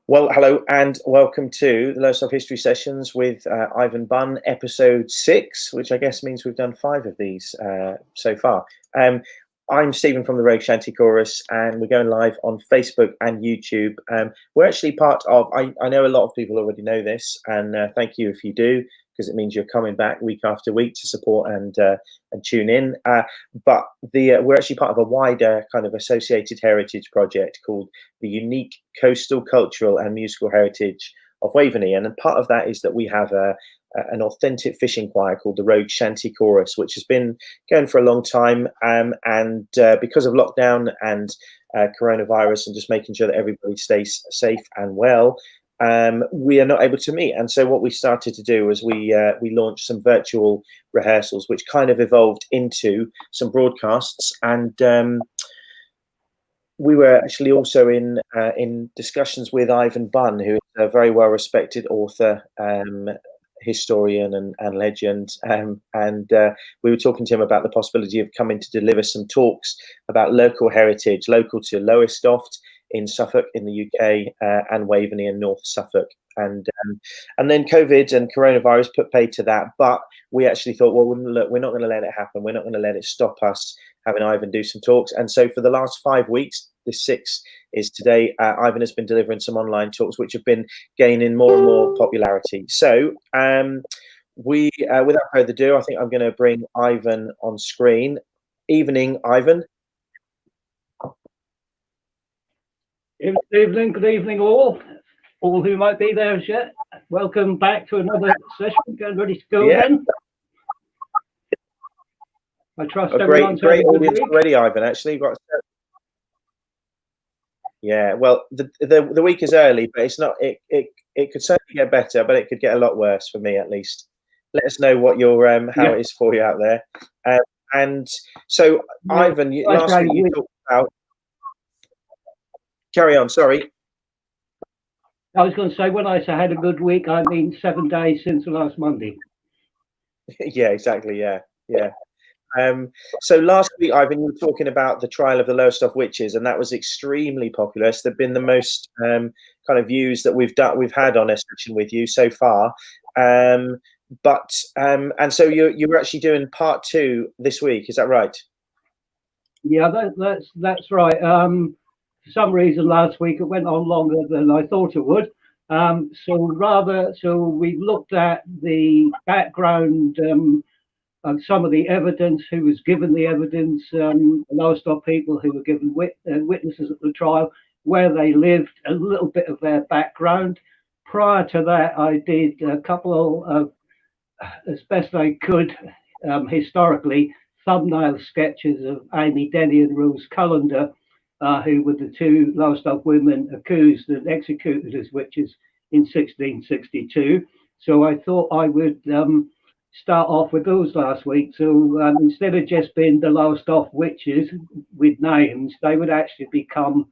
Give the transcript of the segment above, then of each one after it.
Well, hello and welcome to the Lowestoft History Sessions with Ivan Bunn, episode 6, which I guess means we've done 5 of these so far. I'm Stephen from the Rogues Shanty Chorus, and we're going live on Facebook and YouTube. We're actually part of, I know a lot of people already know this, and thank you if you do, because it means you're coming back week after week to support and tune in. But we're actually part of a wider kind of associated heritage project called the Unique Coastal Cultural and Musical Heritage of Waveney. And part of that is that we have an authentic fishing choir called the Rogues Shanty Chorus, which has been going for a long time. And because of lockdown and coronavirus and just making sure that everybody stays safe and well, we are not able to meet. And so what we started to do was we launched some virtual rehearsals, which kind of evolved into some broadcasts. And we were actually also in discussions with Ivan Bunn, who is a very well-respected author, historian and legend. And we were talking to him about the possibility of coming to deliver some talks about local heritage, local to Lowestoft in Suffolk in the UK, and Waveney and North Suffolk. And then COVID and coronavirus put paid to that. But we actually thought, well, look, we're not going to let it happen. We're not going to let it stop us having Ivan do some talks. And so for the last 5 weeks, this 6 is today, Ivan has been delivering some online talks, which have been gaining more and more popularity. So without further ado, I think I'm going to bring Ivan on screen. Evening, Ivan. Good evening all who might be there as yet. Welcome back to another session. Getting ready to go again. I trust everyone's great having a good audience week. already, Ivan. Actually, you've got. Yeah, well, the week is early, but it's not. It could certainly get better, but it could get a lot worse for me at least. Let us know what your how it is for you out there. And so, yeah, Ivan, last week you talked about. Carry on. Sorry. I was going to say, when I say I had a good week, I mean 7 days since last Monday. Yeah, exactly. Yeah. So last week, Ivan, you were talking about the trial of the Lowestoft witches, and that was extremely popular. It's been the most kind of views that we've had on a session with you so far. And so you were actually doing part 2 this week. Is that right? Yeah, that's right. For some reason, last week it went on longer than I thought it would. So we looked at the background. And some of the evidence, who was given the evidence, Lowestoft people who were given witnesses at the trial, where they lived, a little bit of their background. Prior to that, I did a couple of, as best I could, historically, thumbnail sketches of Amy Denny and Rose Cullender, who were the 2 Lowestoft women accused and executed as witches in 1662. So I thought I would start off with those last week. So instead of just being the Lowestoft witches with names, they would actually become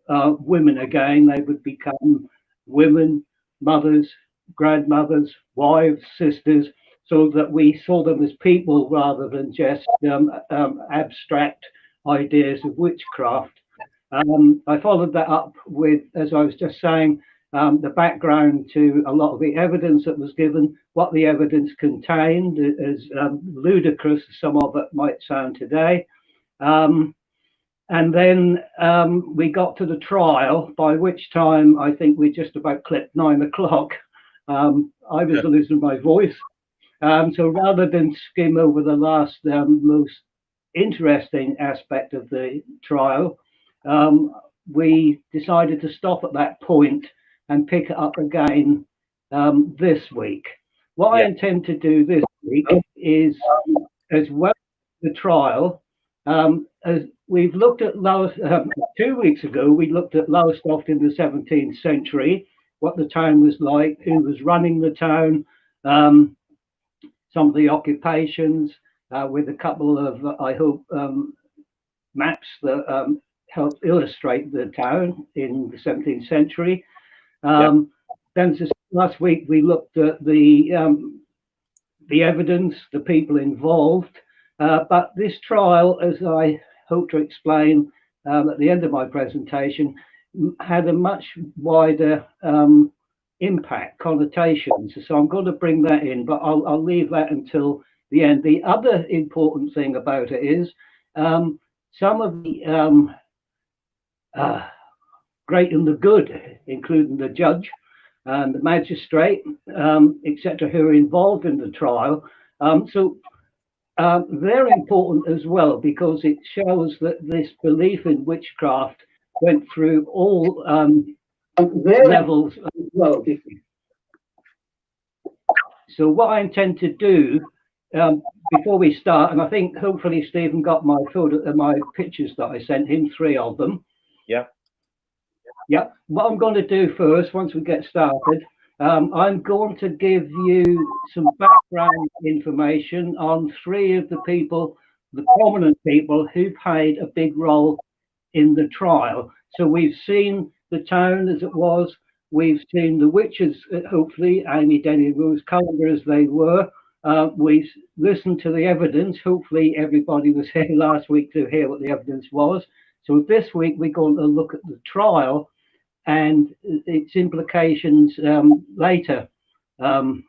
women again. They would become women, mothers, grandmothers, wives, sisters, so that we saw them as people rather than just abstract ideas of witchcraft. I followed that up with, as I was just saying, the background to a lot of the evidence that was given, what the evidence contained, as ludicrous as some of it might sound today. And then we got to the trial, by which time I think we just about clipped 9 o'clock. I was losing my voice. So rather than skim over the last most interesting aspect of the trial, we decided to stop at that point and pick it up again this week. What I intend to do this week is, as well as the trial, as we've looked at 2 weeks ago, we looked at Lowestoft in the 17th century, what the town was like, who was running the town, some of the occupations, with a couple of, I hope, maps that help illustrate the town in the 17th century. Then last week we looked at the evidence, the people involved, but this trial, as I hope to explain at the end of my presentation, had a much wider impact, connotations. So I'm going to bring that in, but I'll leave that until the end. The other important thing about it is some of the great and the good, including the judge and the magistrate, etc., who are involved in the trial. They're important as well, because it shows that this belief in witchcraft went through all levels as well. So what I intend to do before we start, and I think hopefully Stephen got my pictures that I sent him, 3 of them. Yeah. What I'm going to do first, once we get started, I'm going to give you some background information on 3 of the people, the prominent people who played a big role in the trial. So we've seen the town as it was. We've seen the witches, hopefully, Amy, Denny, Rose Calendar as they were. We've listened to the evidence. Hopefully everybody was here last week to hear what the evidence was. So this week we're going to look at the trial and its implications later. And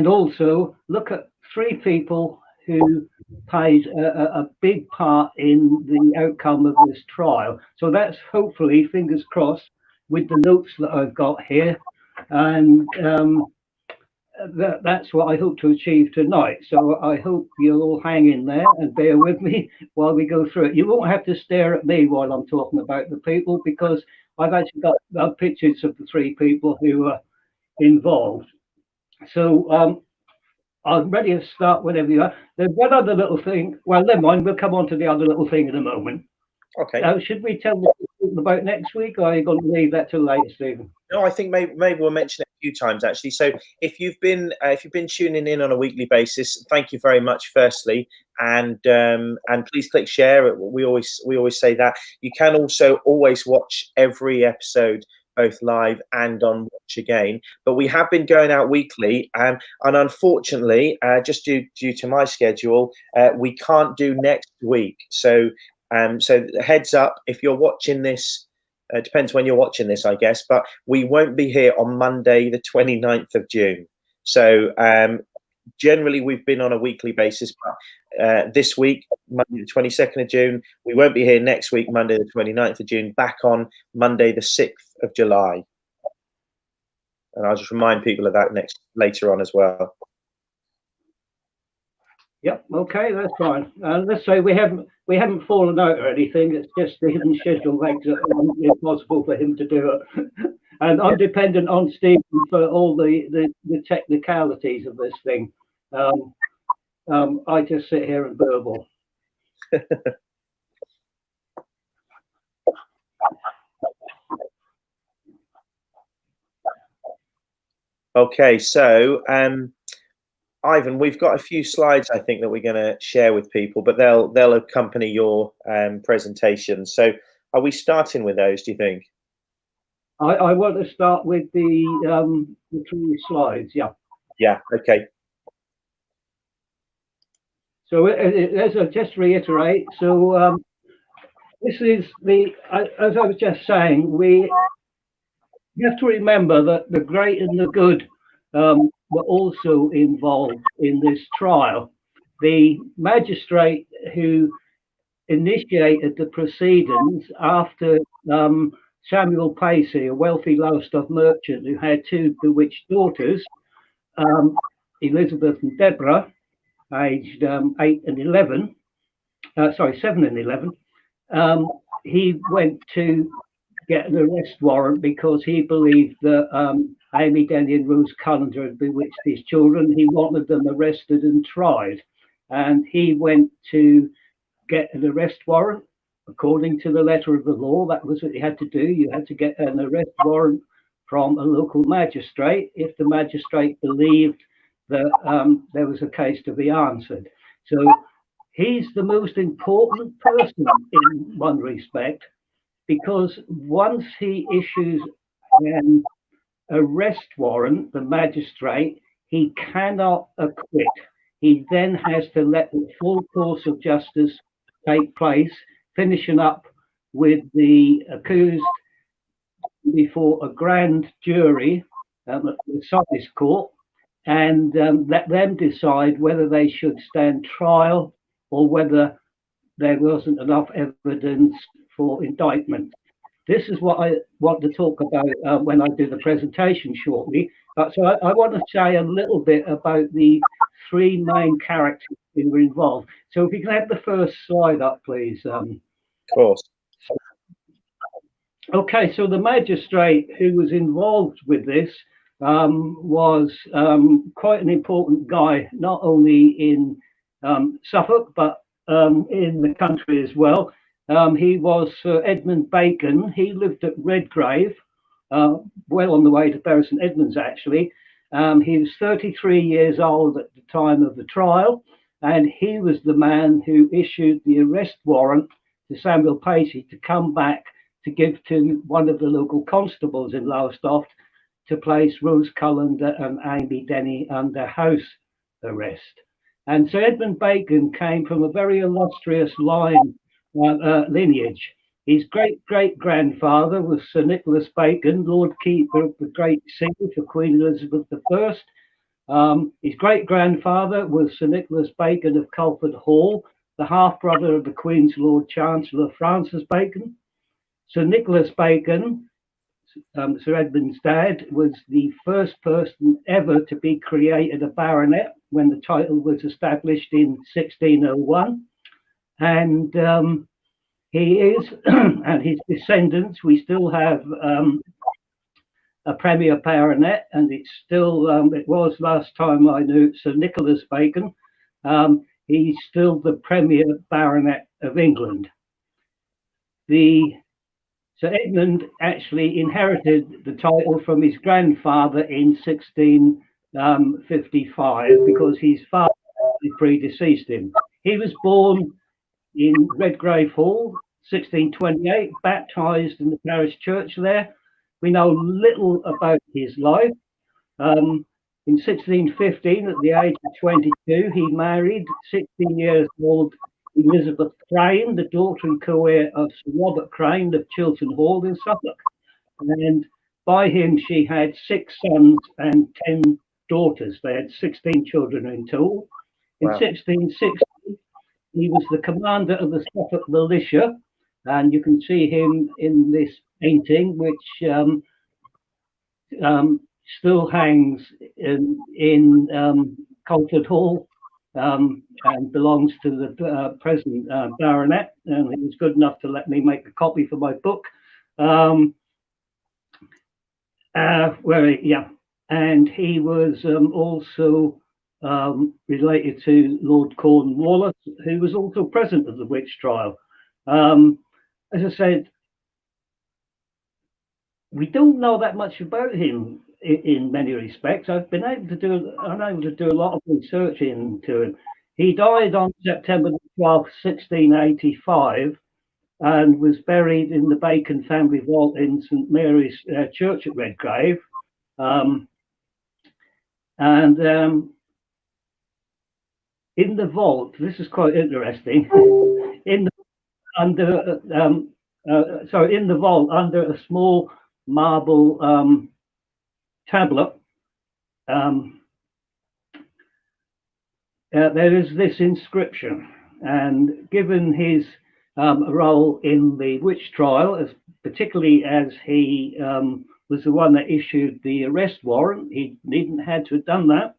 also look at 3 people who played a big part in the outcome of this trial. So that's hopefully, fingers crossed, with the notes that I've got here. And that's what I hope to achieve tonight. So I hope you'll all hang in there and bear with me while we go through it. You won't have to stare at me while I'm talking about the people, because I've actually got pictures of the 3 people who are involved. So I'm ready to start whenever you are. There's one other little thing. Well, never mind. We'll come on to the other little thing in a moment. Okay. Should we tell them about next week, or are you going to leave that till later, Stephen? No, I think maybe we'll mention it a few times actually. So if you've been tuning in on a weekly basis, thank you very much. Firstly, and please click share. We always say that. You can also always watch every episode, both live and on watch again. But we have been going out weekly, and unfortunately, just due to my schedule, we can't do next week. So heads up, if you're watching this. Depends when you're watching this, I guess, but we won't be here on Monday, the 29th of June. So generally we've been on a weekly basis, but this week, Monday, the 22nd of June, we won't be here next week, Monday, the 29th of June, back on Monday, the 6th of July. And I'll just remind people of that later on as well. Yep. Okay, that's fine. Let's say we haven't fallen out or anything. It's just the hidden schedule makes it impossible for him to do it. And I'm dependent on Stephen for all the technicalities of this thing. I just sit here and burble. Okay, so Ivan, we've got a few slides I think that we're going to share with people, but they'll accompany your presentation. So are we starting with those, do you think? I want to start with the 3 slides, yeah. Yeah, okay. So as I just reiterate, so this is as I was just saying, we have to remember that the great and the good were also involved in this trial. The magistrate who initiated the proceedings after Samuel Pacey, a wealthy Lowestoft merchant who had 2 bewitched daughters, Elizabeth and Deborah, aged 7 and 11, he went to get an arrest warrant because he believed that Amy, Denny and Rose Calendar had bewitched his children. He wanted them arrested and tried. And he went to get an arrest warrant. According to the letter of the law, that was what you had to do. You had to get an arrest warrant from a local magistrate if the magistrate believed that there was a case to be answered. So he's the most important person in one respect, because once he issues an arrest warrant, the magistrate, he cannot acquit. He then has to let the full course of justice take place, finishing up with the accused before a grand jury at the Size Court, and let them decide whether they should stand trial or whether there wasn't enough evidence for indictment. This is what I want to talk about when I do the presentation shortly. So I want to say a little bit about the three main characters who were involved. So if you can have the first slide up, please. Of course. Okay, so the magistrate who was involved with this was quite an important guy, not only in Suffolk, but in the country as well. He was Sir Edmund Bacon. He lived at Redgrave, well on the way to Bury St Edmunds, actually. He was 33 years old at the time of the trial, and he was the man who issued the arrest warrant to Samuel Pacey to come back to give to one of the local constables in Lowestoft to place Rose Cullender and Amy Denny under house arrest. And Sir Edmund Bacon came from a very illustrious lineage. His great-great-grandfather was Sir Nicholas Bacon, Lord Keeper of the Great Seal for Queen Elizabeth I. His great-grandfather was Sir Nicholas Bacon of Culford Hall, the half-brother of the Queen's Lord Chancellor Francis Bacon. Sir Nicholas Bacon, Sir Edmund's dad, was the first person ever to be created a baronet when the title was established in 1601. And he is, and his descendants, we still have a premier baronet, and it's still, it was last time I knew, Sir Nicholas Bacon. He's still the premier baronet of England. Sir Edmund actually inherited the title from his grandfather in 1655 because his father predeceased him. He was born in Redgrave Hall, 1628, baptized in the parish church there. We know little about his life. In 1615, at the age of 22, he married 16 years old Elizabeth Crane, the daughter and co-heir of Sir Robert Crane of Chiltern Hall in Suffolk. And by him, she had 6 sons and 10 daughters. They had 16 children in total. In 1660, he was the commander of the Suffolk militia, and you can see him in this painting, which still hangs in Culford Hall. And belongs to the present baronet, and he was good enough to let me make a copy for my book. And he was also related to Lord Cornwallis, who was also present at the witch trial. As I said, we don't know that much about him in many respects. I've been able to do a lot of research into him. He died on September 12th, 1685, and was buried in the Bacon family vault in St Mary's Church at Redgrave. In the vault, this is quite interesting. In the vault, under a small marble tablet, there is this inscription, and given his role in the witch trial, particularly as he was the one that issued the arrest warrant, he needn't had to have done that.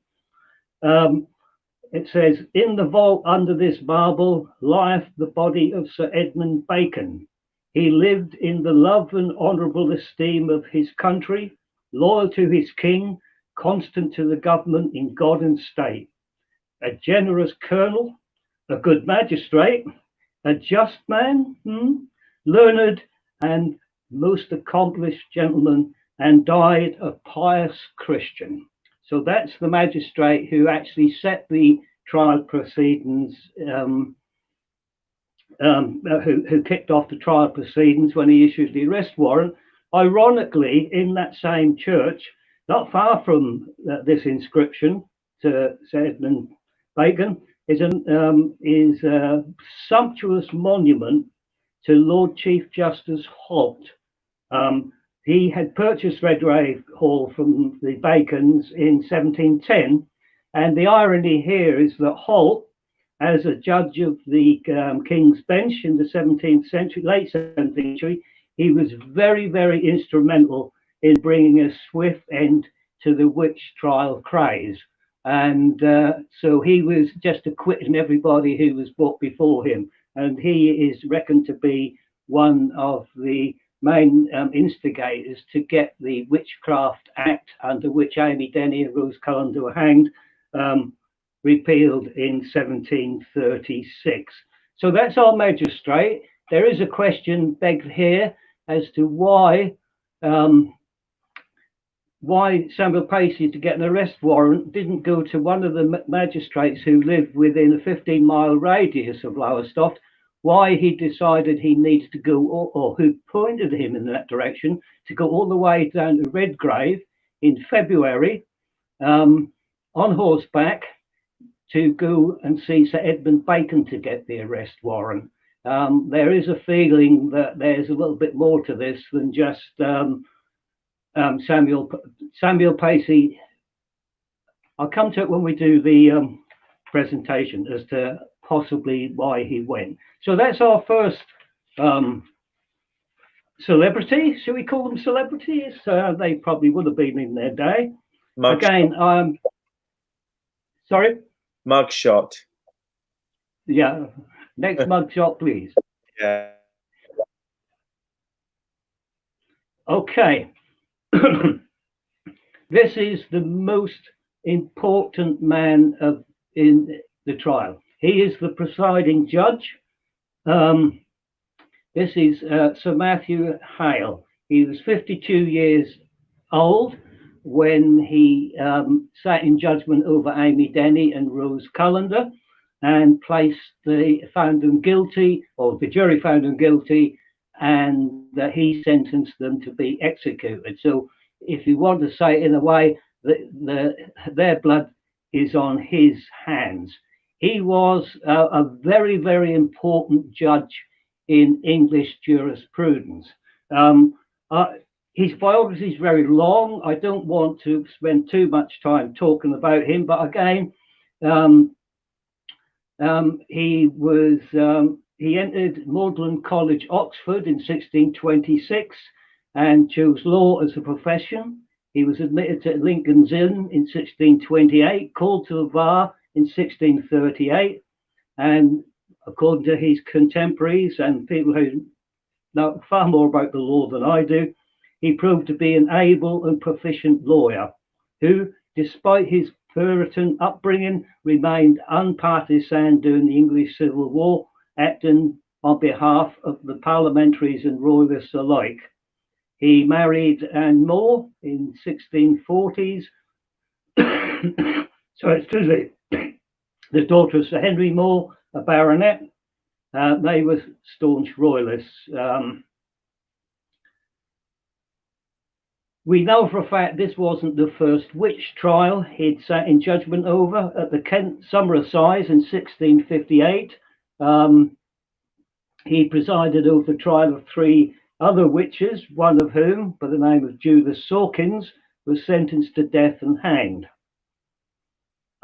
It says, "In the vault under this marble lieth the body of Sir Edmund Bacon. He lived in the love and honourable esteem of his country, loyal to his king, constant to the government in God and state. A generous colonel, a good magistrate, a just man, learned and most accomplished gentleman, and died a pious Christian." So that's the magistrate who actually set the trial proceedings, who kicked off the trial proceedings when he issued the arrest warrant. Ironically, in that same church, not far from this inscription to Sir Edmund Bacon, is a sumptuous monument to Lord Chief Justice Holt. He had purchased Redgrave Hall from the Bacons in 1710, and the irony here is that Holt, as a judge of the King's Bench in the 17th century, late 17th century, he was very, very instrumental in bringing a swift end to the witch trial craze. And so he was just acquitting everybody who was brought before him. And he is reckoned to be one of the main instigators to get the Witchcraft Act, under which Amy Denny and Rose Callender were hanged, repealed in 1736. So that's our magistrate. There is a question begged here as to why Samuel Pacey, to get an arrest warrant, didn't go to one of the magistrates who lived within a 15-mile radius of Lowestoft, why he decided he needed to go, or who pointed him in that direction, to go all the way down to Redgrave in February on horseback to go and see Sir Edmund Bacon to get the arrest warrant. There is a feeling that there's a little bit more to this than just Samuel Pacey. I'll come to it when we do the presentation as to possibly why he went. So that's our first celebrity. Should we call them celebrities? They probably would have been in their day. Again, sorry? Mugshot. Yeah. Next mugshot, please. Yeah. Okay. This is the most important man in the trial. He is the presiding judge. This is Sir Matthew Hale. He was 52 years old when he sat in judgment over Amy Denny and Rose Callender, and found them guilty, or the jury found them guilty, and he sentenced them to be executed. So if you want to say it in a way, their blood is on his hands. He was a very, very important judge in English jurisprudence. His biography is very long. I don't want to spend too much time talking about him, but again, he entered Magdalen College, Oxford in 1626 and chose law as a profession. He was admitted to Lincoln's Inn in 1628, called to the bar in 1638, and according to his contemporaries and people who know far more about the law than I do, he proved to be an able and proficient lawyer who, despite his Puritan upbringing, remained unpartisan during the English Civil War, acting on behalf of the parliamentaries and royalists alike. He married Anne More in 1640s. So excuse me, the daughter of Sir Henry More, a baronet. They were staunch royalists. We know for a fact this wasn't the first witch trial he'd sat in judgment over. At the Kent Summer Assize in 1658, he presided over the trial of 3 other witches, one of whom, by the name of Judith Sawkins, was sentenced to death and hanged.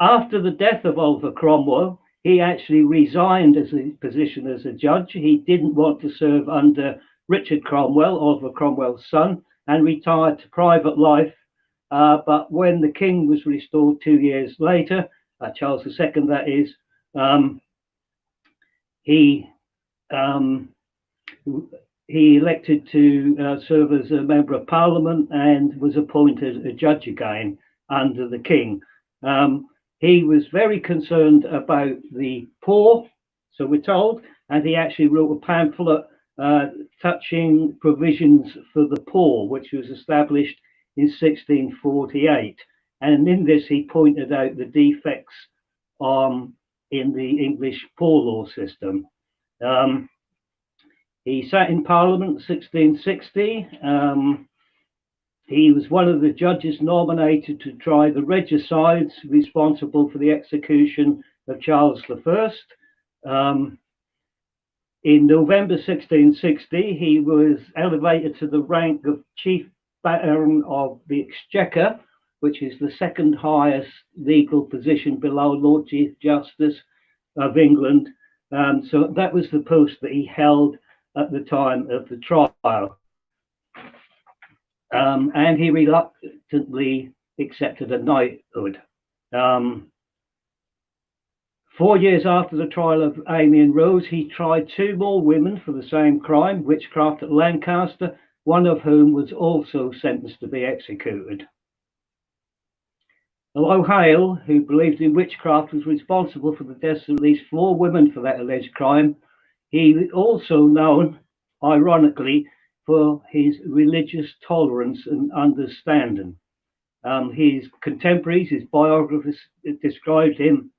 After the death of Oliver Cromwell, he actually resigned his position as a judge. He didn't want to serve under Richard Cromwell, Oliver Cromwell's son, and retired to private life. But when the king was restored 2 years later, Charles II that is, he elected to serve as a member of parliament and was appointed a judge again under the king. He was very concerned about the poor, so we're told, and he actually wrote a pamphlet touching provisions for the poor, which was established in 1648. And in this, he pointed out the defects in the English poor law system. He sat in Parliament in 1660. He was one of the judges nominated to try the regicides responsible for the execution of Charles I. In November 1660, he was elevated to the rank of Chief Baron of the Exchequer, which is the second highest legal position below Lord Chief Justice of England. So that was the post that he held at the time of the trial. And he reluctantly accepted a knighthood. 4 years after the trial of Amy and Rose, he tried 2 more women for the same crime, witchcraft at Lancaster, one of whom was also sentenced to be executed. Although Hale, who believed in witchcraft, was responsible for the deaths of at least 4 women for that alleged crime, he was also known, ironically, for his religious tolerance and understanding. His contemporaries, his biographers, described him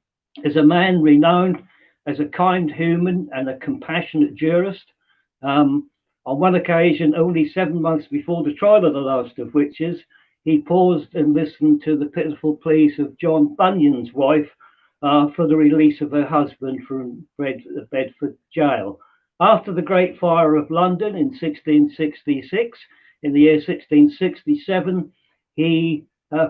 as a man renowned as a kind human and a compassionate jurist. On one occasion, only 7 months before the trial of the Lowestoft witches, he paused and listened to the pitiful pleas of John Bunyan's wife for the release of her husband from Bedford jail. After the Great Fire of London in 1666, in the year 1667, a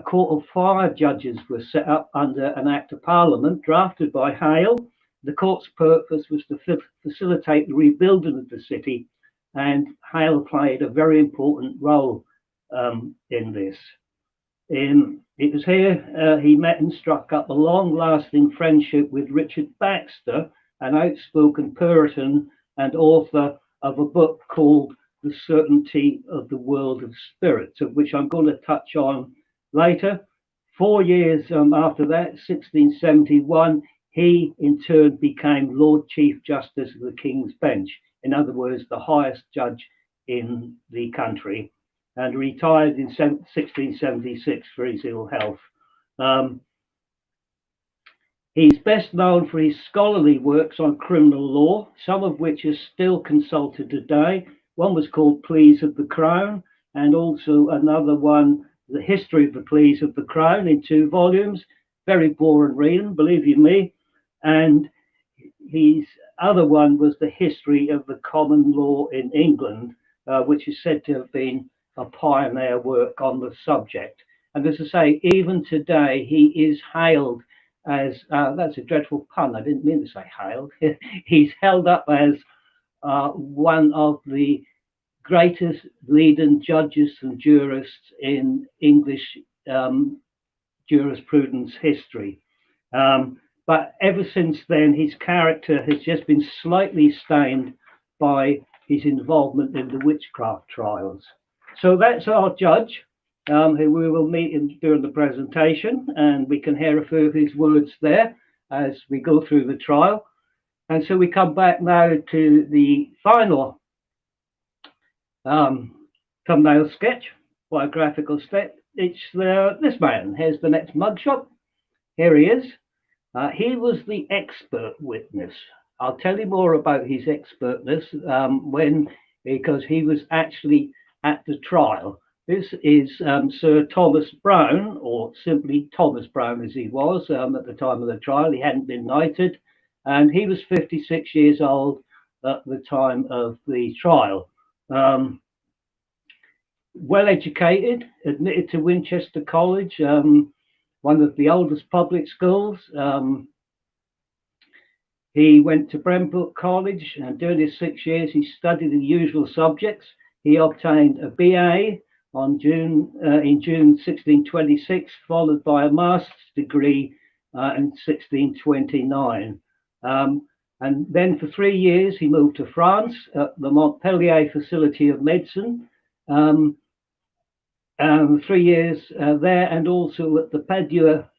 court of fire judges was set up under an Act of Parliament drafted by Hale. The court's purpose was to facilitate the rebuilding of the city, and Hale played a very important role in this. It was here he met and struck up a long-lasting friendship with Richard Baxter, an outspoken Puritan and author of a book called The Certainty of the World of Spirits, of which I'm going to touch on later. 4 years after that, 1671, he in turn became Lord Chief Justice of the King's Bench, in other words, the highest judge in the country, and retired in 1676 for his ill health. He's best known for his scholarly works on criminal law, some of which are still consulted today. One was called Pleas of the Crown, and also another one, The History of the Pleas of the Crown, in 2 volumes. Very boring reading, believe you me. And his other one was The History of the Common Law in England, which is said to have been a pioneer work on the subject. And as I say, even today, he is hailed as, that's a dreadful pun, I didn't mean to say hailed, he's held up as one of the greatest leading judges and jurists in English jurisprudence history. But ever since then, his character has just been slightly stained by his involvement in the witchcraft trials. So that's our judge, who we will meet during the presentation, and we can hear a few of his words there as we go through the trial. And so we come back now to the final thumbnail sketch, biographical step. It's this man. Here's the next mugshot. Here he is. He was the expert witness. I'll tell you more about his expertness because he was actually at the trial. This is Sir Thomas Brown, or simply Thomas Brown as he was at the time of the trial. He hadn't been knighted, and he was 56 years old at the time of the trial. Well educated, admitted to Winchester College, one of the oldest public schools. He went to Brembrook College, and during his 6 years, he studied the usual subjects. He obtained a BA in June 1626, followed by a master's degree in 1629. And then for 3 years, he moved to France at the Montpellier Facility of Medicine. 3 years there, and also at the Padua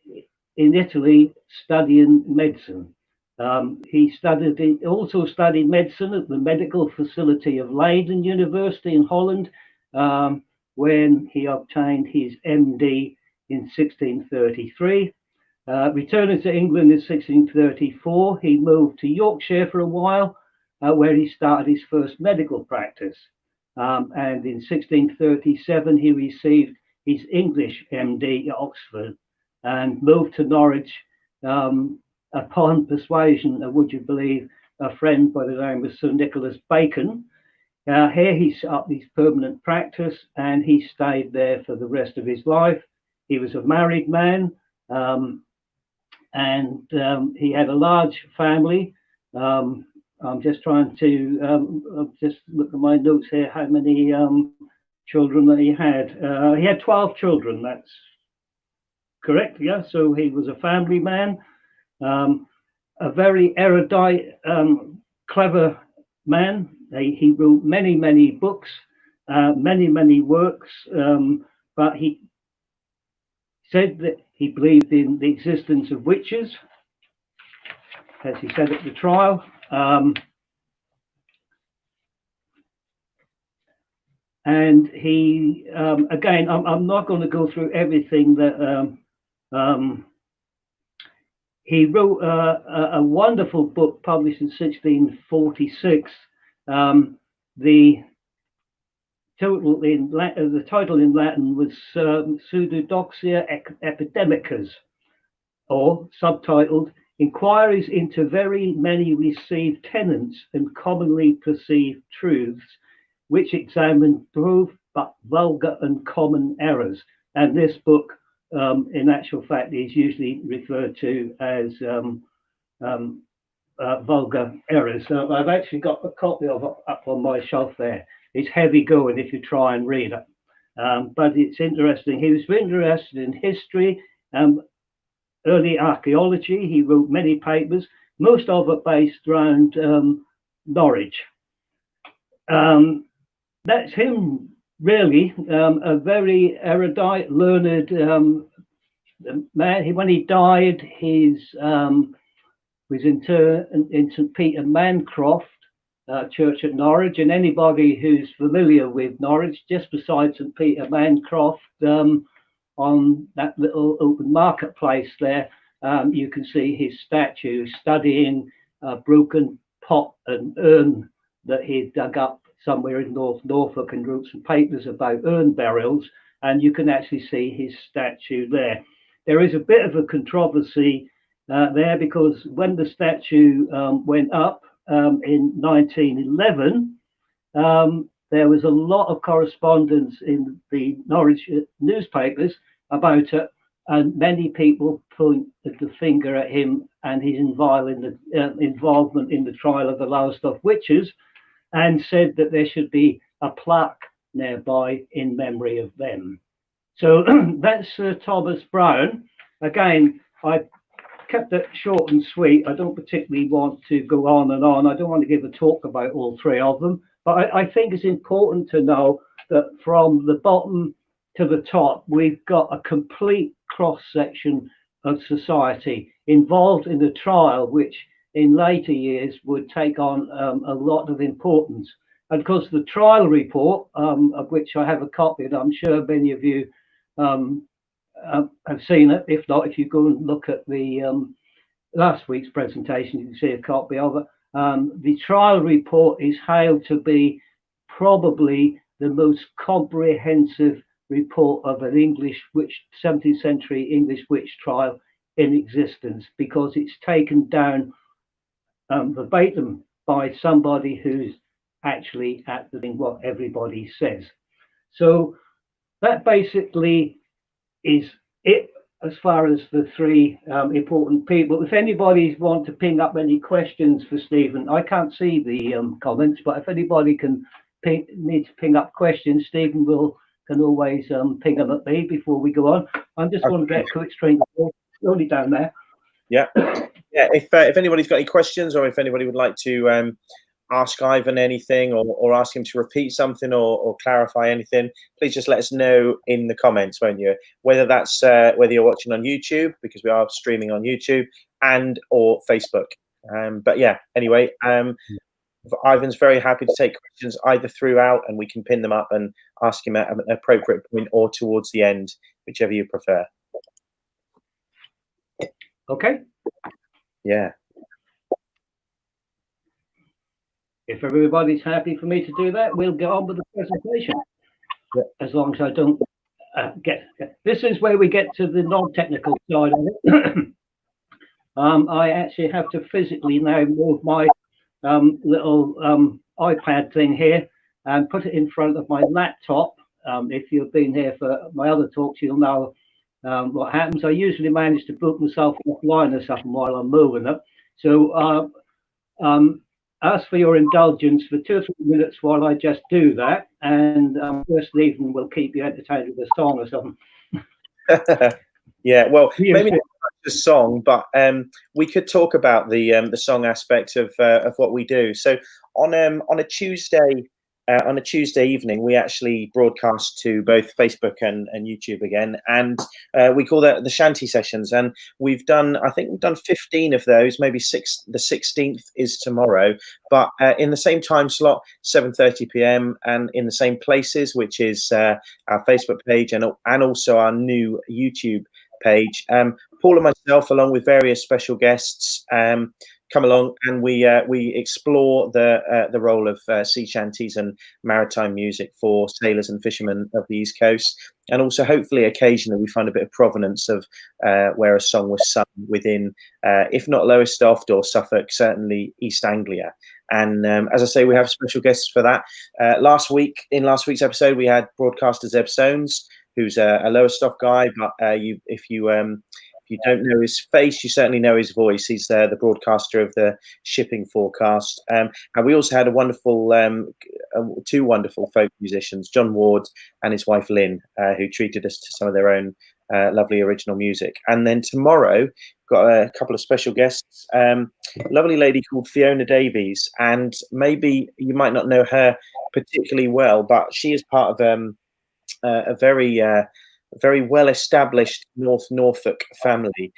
in Italy, studying medicine. He also studied medicine at the Medical Facility of Leiden University in Holland, when he obtained his MD in 1633. Returning to England in 1634, he moved to Yorkshire for a while, where he started his first medical practice. And in 1637, he received his English MD at Oxford and moved to Norwich upon persuasion, would you believe, a friend by the name of Sir Nicholas Bacon. Here he set up his permanent practice, and he stayed there for the rest of his life. He was a married man, and he had a large family. I'm just trying to just look at my notes here, how many children that he had. He had 12 children, that's correct, yeah? So he was a family man, a very erudite, clever man. He wrote many, many books, many works, but he said that he believed in the existence of witches, as he said at the trial. And he, again, I'm not going to go through everything that he wrote a wonderful book published in 1646. The title in Latin was Pseudodoxia Epidemicas, or subtitled Inquiries into Very Many Received Tenets and Commonly Perceived Truths, which examine both but vulgar and common errors. And this book, in actual fact, is usually referred to as vulgar errors. So I've actually got a copy of it up on my shelf there. It's heavy going if you try and read it, but it's interesting. He was interested in history, early archaeology. He wrote many papers, most of it based around Norwich. That's him, really, a very erudite, learned man. When he died, his was interred in St. Peter Mancroft Church at Norwich, and anybody who's familiar with Norwich, just beside St. Peter Mancroft, on that little open marketplace there, you can see his statue studying a broken pot and urn that he dug up somewhere in North Norfolk and wrote some papers about urn burials, and you can actually see his statue there. There is a bit of a controversy there, because when the statue went up in 1911, there was a lot of correspondence in the Norwich newspapers about it, and many people pointed the finger at him and his involvement in the trial of the Lowestoft witches, and said that there should be a plaque nearby in memory of them. So that's Sir Thomas Browne. Again, I kept it short and sweet. I don't particularly want to go on and on. I don't want to give a talk about all three of them, but I think it's important to know that from the bottom to the top, we've got a complete cross-section of society involved in the trial, which in later years would take on a lot of importance. And of course, the trial report, of which I have a copy, and I'm sure many of you have seen it. If not, if you go and look at the last week's presentation, you can see a copy of it. The trial report is hailed to be probably the most comprehensive report of an English witch, 17th century English witch trial in existence, because it's taken down verbatim by somebody who's actually at the thing what everybody says. So that basically is it as far as the three important people. If anybody wants to ping up any questions for Stephen, I can't see the comments, but if anybody needs to ping up questions, Stephen can always ping them at me before we go on. I'm just going to get a quick string slowly down there. Yeah, yeah. If anybody's got any questions, or if anybody would like to ask Ivan anything, or ask him to repeat something, or clarify anything, please just let us know in the comments, won't you? Whether that's whether you're watching on YouTube, because we are streaming on YouTube, and or Facebook. But yeah, anyway, Ivan's very happy to take questions either throughout, and we can pin them up and ask him at an appropriate point, or towards the end, whichever you prefer. Okay. Yeah. If everybody's happy for me to do that, we'll get on with the presentation. Yeah. As long as I don't this is where we get to the non-technical side of it. I actually have to physically now move my little iPad thing here and put it in front of my laptop. If you've been here for my other talks, you'll know what happens. I usually manage to boot myself offline or something while I'm moving it. So ask for your indulgence for 2 or 3 minutes while I just do that, and first evening will keep you entertained with a song or something. Yeah, well, maybe not the song, but we could talk about the song aspect of what we do. So on a Tuesday evening, we actually broadcast to both Facebook and YouTube again, and we call that the Shanty Sessions. And I think we've done 15 of those, maybe six. The 16th is tomorrow, but in the same time slot, 7:30 p.m. and in the same places, which is our Facebook page and also our new YouTube page. Paul and myself, along with various special guests, come along and we explore the role of sea shanties and maritime music for sailors and fishermen of the East Coast, and also hopefully occasionally we find a bit of provenance of where a song was sung within, if not Lowestoft or Suffolk, certainly East Anglia. And as I say, we have special guests for that. Last week's episode, we had broadcaster Zeb Soanes, who's a Lowestoft guy, but if you don't know his face, you certainly know his voice. He's the broadcaster of the shipping forecast. And we also had two wonderful folk musicians, John Ward and his wife Lynn, who treated us to some of their own lovely original music. And then tomorrow, got a couple of special guests, a lovely lady called Fiona Davies. And maybe you might not know her particularly well, but she is part of a very well-established North Norfolk family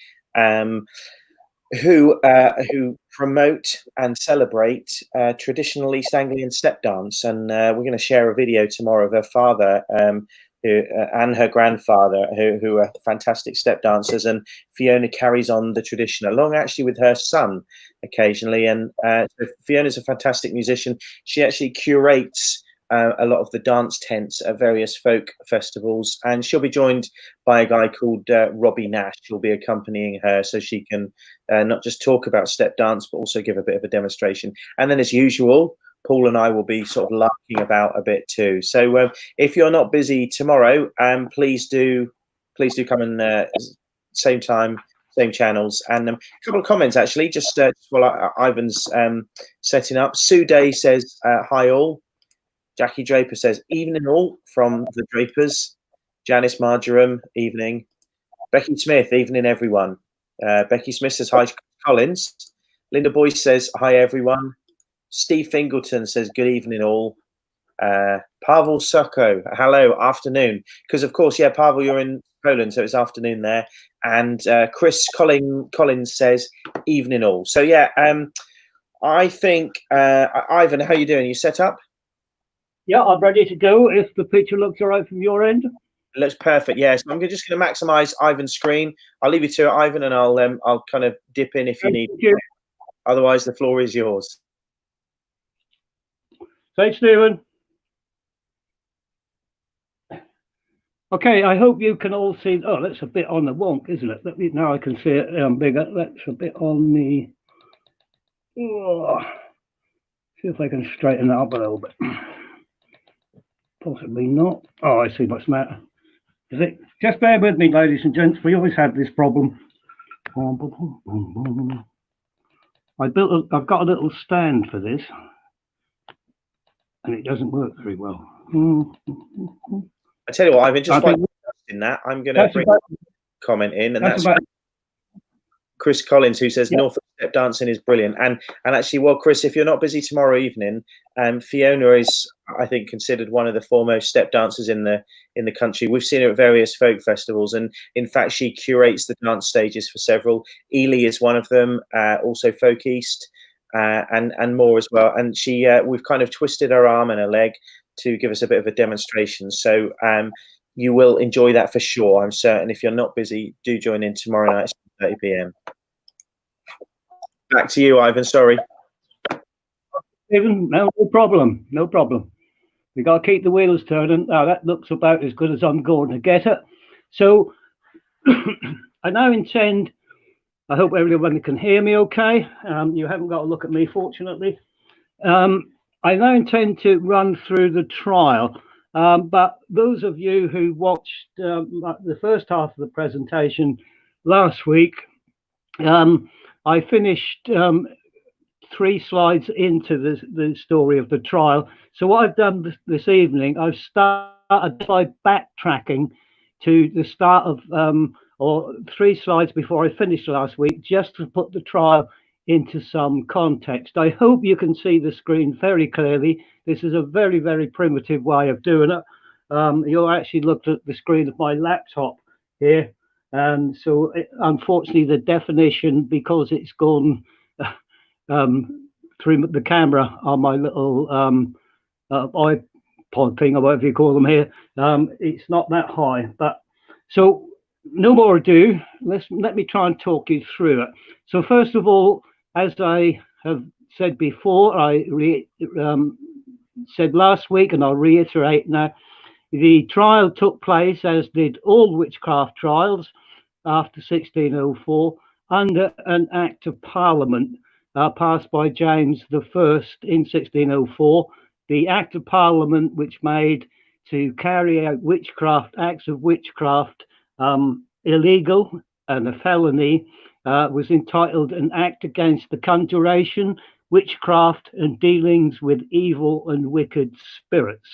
who promote and celebrate traditional East Anglian step dance. And we're going to share a video tomorrow of her father and her grandfather, who are fantastic step dancers. And Fiona carries on the tradition along actually with her son occasionally. And so Fiona's a fantastic musician. She actually curates a lot of the dance tents at various folk festivals, and she'll be joined by a guy called Robbie Nash, who'll be accompanying her, so she can not just talk about step dance but also give a bit of a demonstration. And then, as usual, Paul and I will be sort of larking about a bit too. So if you're not busy tomorrow, please do come and same time, same channels. And a couple of comments actually, just while Ivan's setting up. Sue Day says hi all. Jackie Draper says, evening all from the Drapers. Janice Marjoram, evening. Becky Smith, evening everyone. Becky Smith says, hi Collins. Linda Boyce says, hi everyone. Steve Fingleton says, good evening all. Pavel Soko, hello, afternoon. Because of course, yeah, Pavel, you're in Poland, so it's afternoon there. And Chris Collins says, evening all. So yeah, I think, Ivan, how are you doing? You set up? Yeah, I'm ready to go if the picture looks all right from your end. It looks perfect. Yes, I'm just going to maximize Ivan's screen. I'll leave you to it, Ivan, and I'll kind of dip in if you need. Otherwise, the floor is yours. Thanks, Stephen. Okay, I hope you can all see. Oh, that's a bit on the wonk, isn't it? Now I can see it bigger. That's a bit on the. Oh, see if I can straighten that up a little bit. Possibly not. Oh, I see what's matter. Is it? Just bear with me, ladies and gents. We always have this problem. I've got a little stand for this, and it doesn't work very well. I tell you what, Ivan, just in that, I'm going to bring a comment in, and that's Chris Collins, who says Norfolk step dancing is brilliant. And actually, well, Chris, if you're not busy tomorrow evening, Fiona is, I think, considered one of the foremost step dancers in the country. We've seen her at various folk festivals, and in fact, she curates the dance stages for several. Ely is one of them, also Folk East, and more as well. And we've kind of twisted her arm and her leg to give us a bit of a demonstration. So you will enjoy that for sure, I'm certain. If you're not busy, do join in tomorrow night at 7:30 p.m. Back to you, Ivan. Sorry. Stephen, no problem. No problem. We got to keep the wheels turning. Now that looks about as good as I'm going to get it. So I now intend I hope everyone can hear me okay. You haven't got to look at me, fortunately. I now intend to run through the trial, but those of you who watched the first half of the presentation last week, I finished 3 slides into the story of the trial. So what I've done this evening, I've started by backtracking to the start of or 3 slides before I finished last week, just to put the trial into some context. I hope you can see the screen very clearly. This is a very, very primitive way of doing it. You'll actually look at the screen of my laptop here, and so unfortunately the definition, because it's gone through the camera on my little iPod thing, or whatever you call them here, it's not that high. But so no more ado, let me try and talk you through it. So first of all, as I have said before, I said last week, and I'll reiterate now, the trial took place, as did all witchcraft trials after 1604, under an Act of Parliament passed by James I in 1604, the Act of Parliament which made to carry out witchcraft, acts of witchcraft, illegal and a felony, was entitled An Act Against the Conjuration, Witchcraft and Dealings with Evil and Wicked Spirits.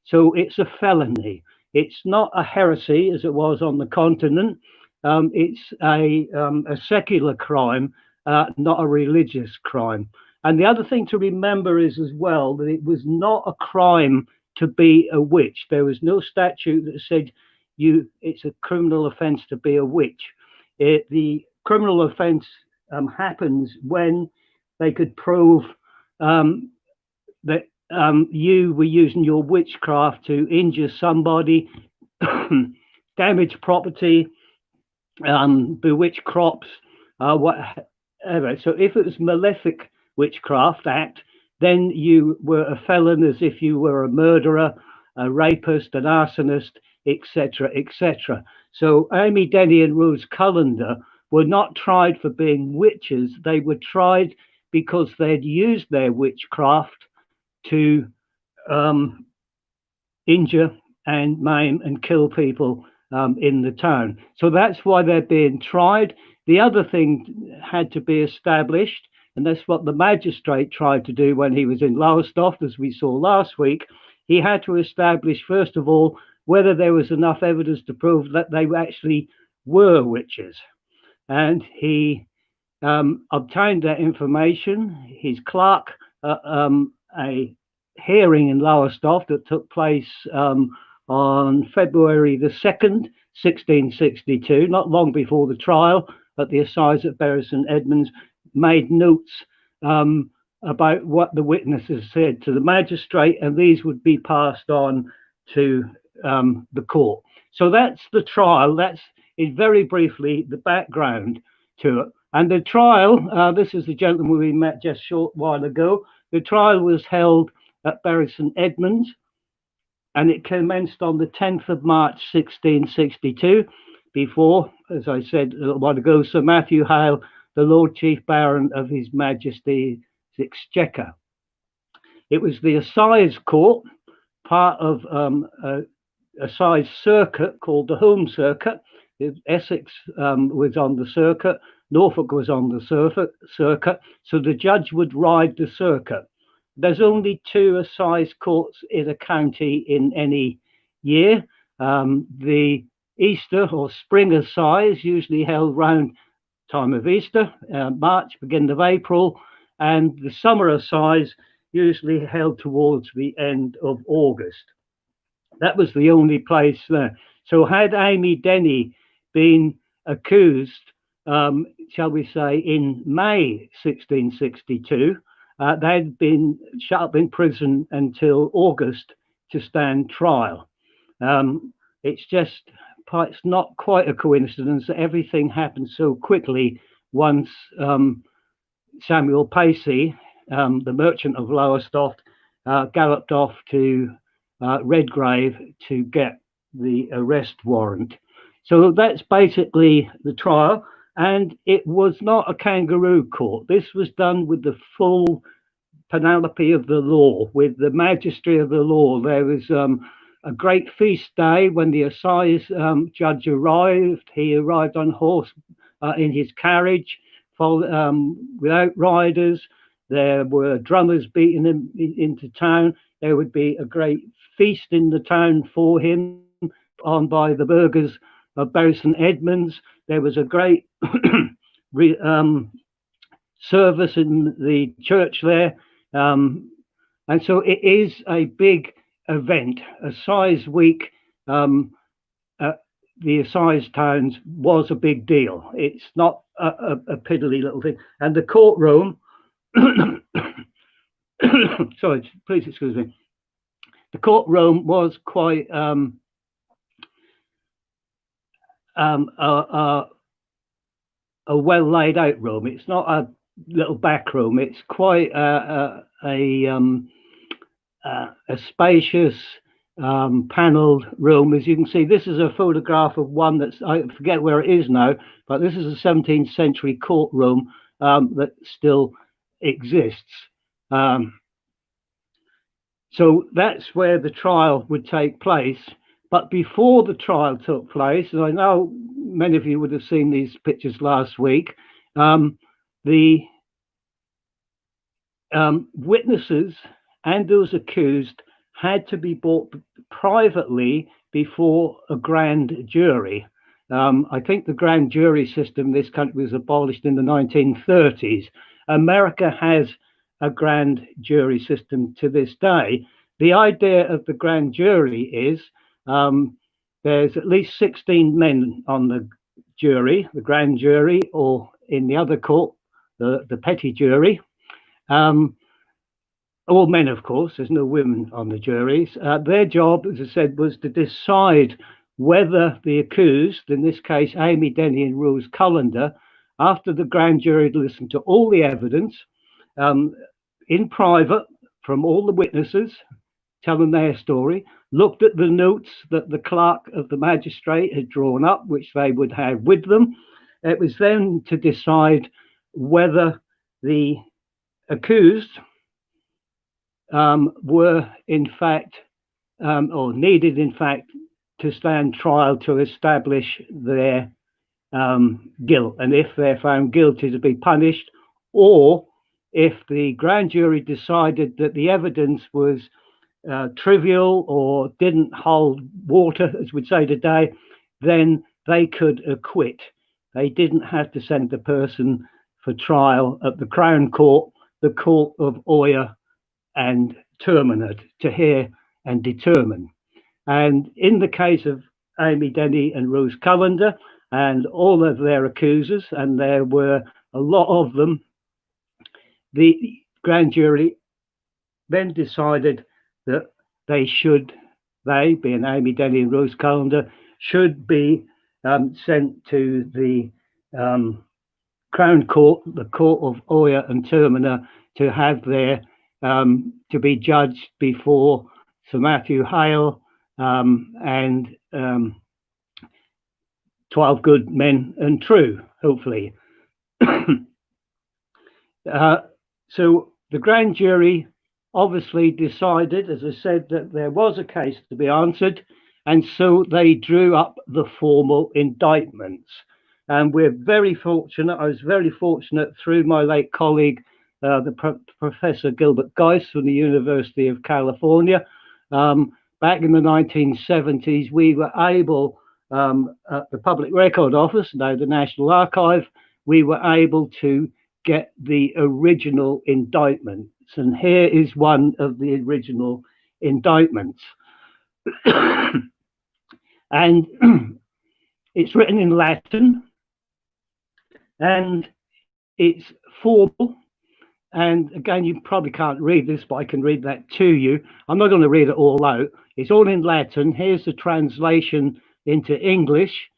So it's a felony. It's not a heresy as it was on the continent. It's a secular crime, not a religious crime. And the other thing to remember is as well that it was not a crime to be a witch. There was no statute that said it's a criminal offence to be a witch. The criminal offence happens when they could prove that you were using your witchcraft to injure somebody, damage property, bewitch crops, whatever. So if it was malefic witchcraft act, then you were a felon, as if you were a murderer, a rapist, an arsonist, etc., etc. So Amy Denny and Rose Cullender were not tried for being witches. They were tried because they'd used their witchcraft to injure and maim and kill people in the town. So that's why they're being tried. The other thing had to be established, and that's what the magistrate tried to do when he was in Lowestoft, as we saw last week. He had to establish, first of all, whether there was enough evidence to prove that they actually were witches. And he obtained that information. His clerk, a hearing in Lowestoft that took place on February the 2nd, 1662, not long before the trial at the Assize at Bury St Edmunds, made notes about what the witnesses said to the magistrate, and these would be passed on to the court. So that's the trial. That is very briefly the background to it. And the trial, this is the gentleman we met just a short while ago. The trial was held at Bury St Edmunds, and it commenced on the 10th of March 1662, before, as I said a little while ago, Sir Matthew Hale, the Lord Chief Baron of His Majesty's Exchequer. It was the Assize Court, part of a Assize circuit called the Home Circuit. Essex was on the circuit, Norfolk was on the circuit, so the judge would ride the circuit. There's only 2 assize courts in a county in any year. The Easter or Spring Assize, usually held round time of Easter, March, beginning of April, and the Summer Assize, usually held towards the end of August. That was the only place there. So had Amy Denny been accused, shall we say, in May 1662, they'd been shut up in prison until August to stand trial. It's not quite a coincidence that everything happened so quickly once Samuel Pacey, the merchant of Lowestoft, galloped off to Redgrave to get the arrest warrant. So that's basically the trial. And it was not a kangaroo court. This was done with the full panoply of the law, with the majesty of the law. There was a great feast day when the assize judge arrived. He arrived on horse in his carriage, without riders. There were drummers beating him into town. There would be a great feast in the town for him, on by the burghers of Bury St Edmunds. There was a great service in the church there. And so it is a big event. Assize Week, the assize towns, was a big deal. It's not a piddly little thing. And the courtroom, sorry, please excuse me. The courtroom was quite a well laid out room. It's not a little back room. It's quite a spacious panelled room. As you can see, this is a photograph of one that's, I forget where it is now, but this is a 17th century courtroom that still exists. So that's where the trial would take place. But before the trial took place, and I know many of you would have seen these pictures last week, the witnesses and those accused had to be brought privately before a grand jury. I think the grand jury system in this country was abolished in the 1930s. America has a grand jury system to this day. The idea of the grand jury is there's at least 16 men on the jury, the grand jury, or in the other court, the petty jury. All men, of course, there's no women on the juries. Their job, as I said, was to decide whether the accused, in this case Amy Denny and Rose Cullender, after the grand jury had listened to all the evidence in private from all the witnesses, telling their story, looked at the notes that the clerk of the magistrate had drawn up, which they would have with them. It was then to decide whether the accused were in fact, or needed in fact, to stand trial to establish their guilt, and if they're found guilty, to be punished, or if the grand jury decided that the evidence was trivial or didn't hold water, as we'd say today, then they could acquit. They didn't have to send the person for trial at the Crown Court, the Court of Oyer and Terminer, to hear and determine. And in the case of Amy Denny and Rose Cullender and all of their accusers, and there were a lot of them, the grand jury then decided that they, being Amy Denny and Rose Cullender, should be sent to the Crown Court, the Court of Oyer and Terminer, to have their to be judged before Sir Matthew Hale and 12 good men and true, hopefully. So the grand jury obviously decided, as I said, that there was a case to be answered, and so they drew up the formal indictments. And we're very fortunate, I was very fortunate through my late colleague, Professor Gilbert Geis from the University of California. Back in the 1970s, we were able, at the Public Record Office, now the National Archive, we were able to get the original indictments. And here is one of the original indictments. And it's written in Latin, and it's formal. And again, you probably can't read this, but I can read that to you. I'm not going to read it all out. It's all in Latin. Here's the translation into English.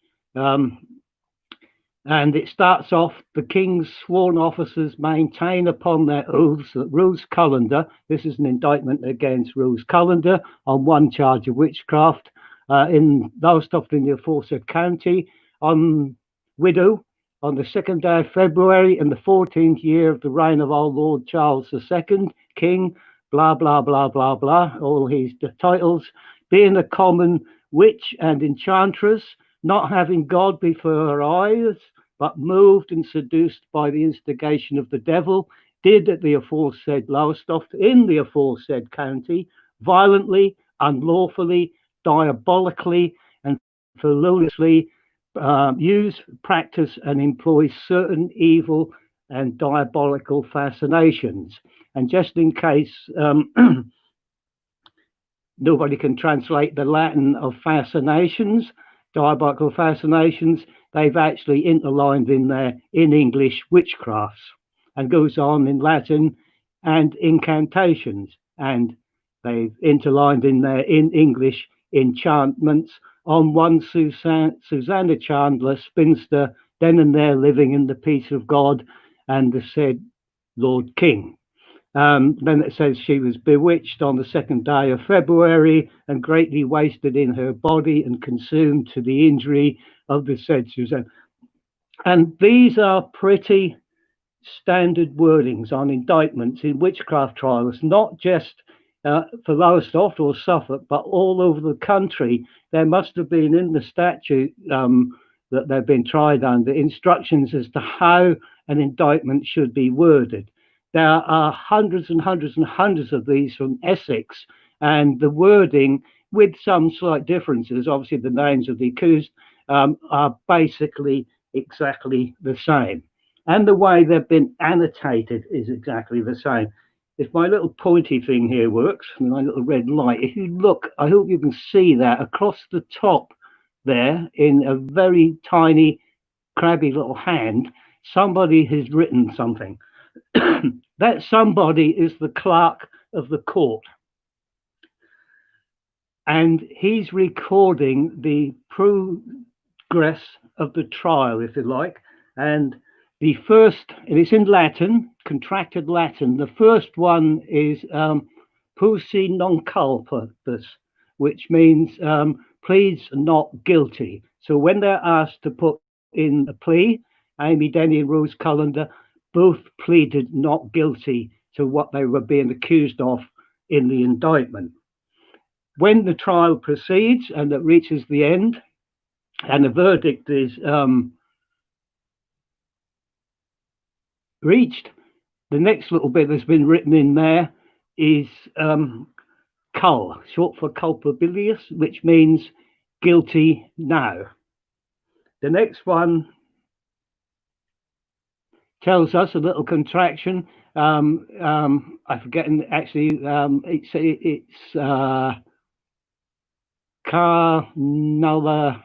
And it starts off, the king's sworn officers maintain upon their oaths that Rose Cullender, this is an indictment against Rose Cullender on one charge of witchcraft in Lowestoft in the aforesaid county, on widow, on the 2nd day of February in the 14th year of the reign of our Lord Charles II, King, blah, blah, blah, blah, blah, all his titles, being a common witch and enchantress, not having God before her eyes, but moved and seduced by the instigation of the devil, did at the aforesaid Lowestoft in the aforesaid county, violently, unlawfully, diabolically, and feloniously use, practice, and employ certain evil and diabolical fascinations. And just in case nobody can translate the Latin of fascinations, diabolical fascinations, they've actually interlined in there in English witchcrafts, and goes on in Latin and incantations, and they've interlined in there in English enchantments on one Susanna Chandler, spinster, then and there living in the peace of God and the said Lord King. Then it says she was bewitched on the 2nd day of February and greatly wasted in her body and consumed to the injury of the said Susanna. And these are pretty standard wordings on indictments in witchcraft trials, not just for Lowestoft or Suffolk, but all over the country. There must have been in the statute that they've been tried under instructions as to how an indictment should be worded. There are hundreds and hundreds and hundreds of these from Essex, and the wording, with some slight differences, obviously the names of the accused, are basically exactly the same. And the way they've been annotated is exactly the same. If my little pointy thing here works, my little red light, if you look, I hope you can see that across the top there in a very tiny, crabby little hand, somebody has written something. That somebody is the clerk of the court. And he's recording the progress of the trial, if you like. And the first, and it's in Latin, contracted Latin. The first one is "Pusi non culpatus," which means pleads not guilty. So when they're asked to put in a plea, Amy Denny and Rose Cullender both pleaded not guilty to what they were being accused of in the indictment. When the trial proceeds and it reaches the end, and the verdict is reached, the next little bit that's been written in there is cul, short for culpabilius, which means guilty now. The next one tells us a little contraction. I forget actually. It's Carnala.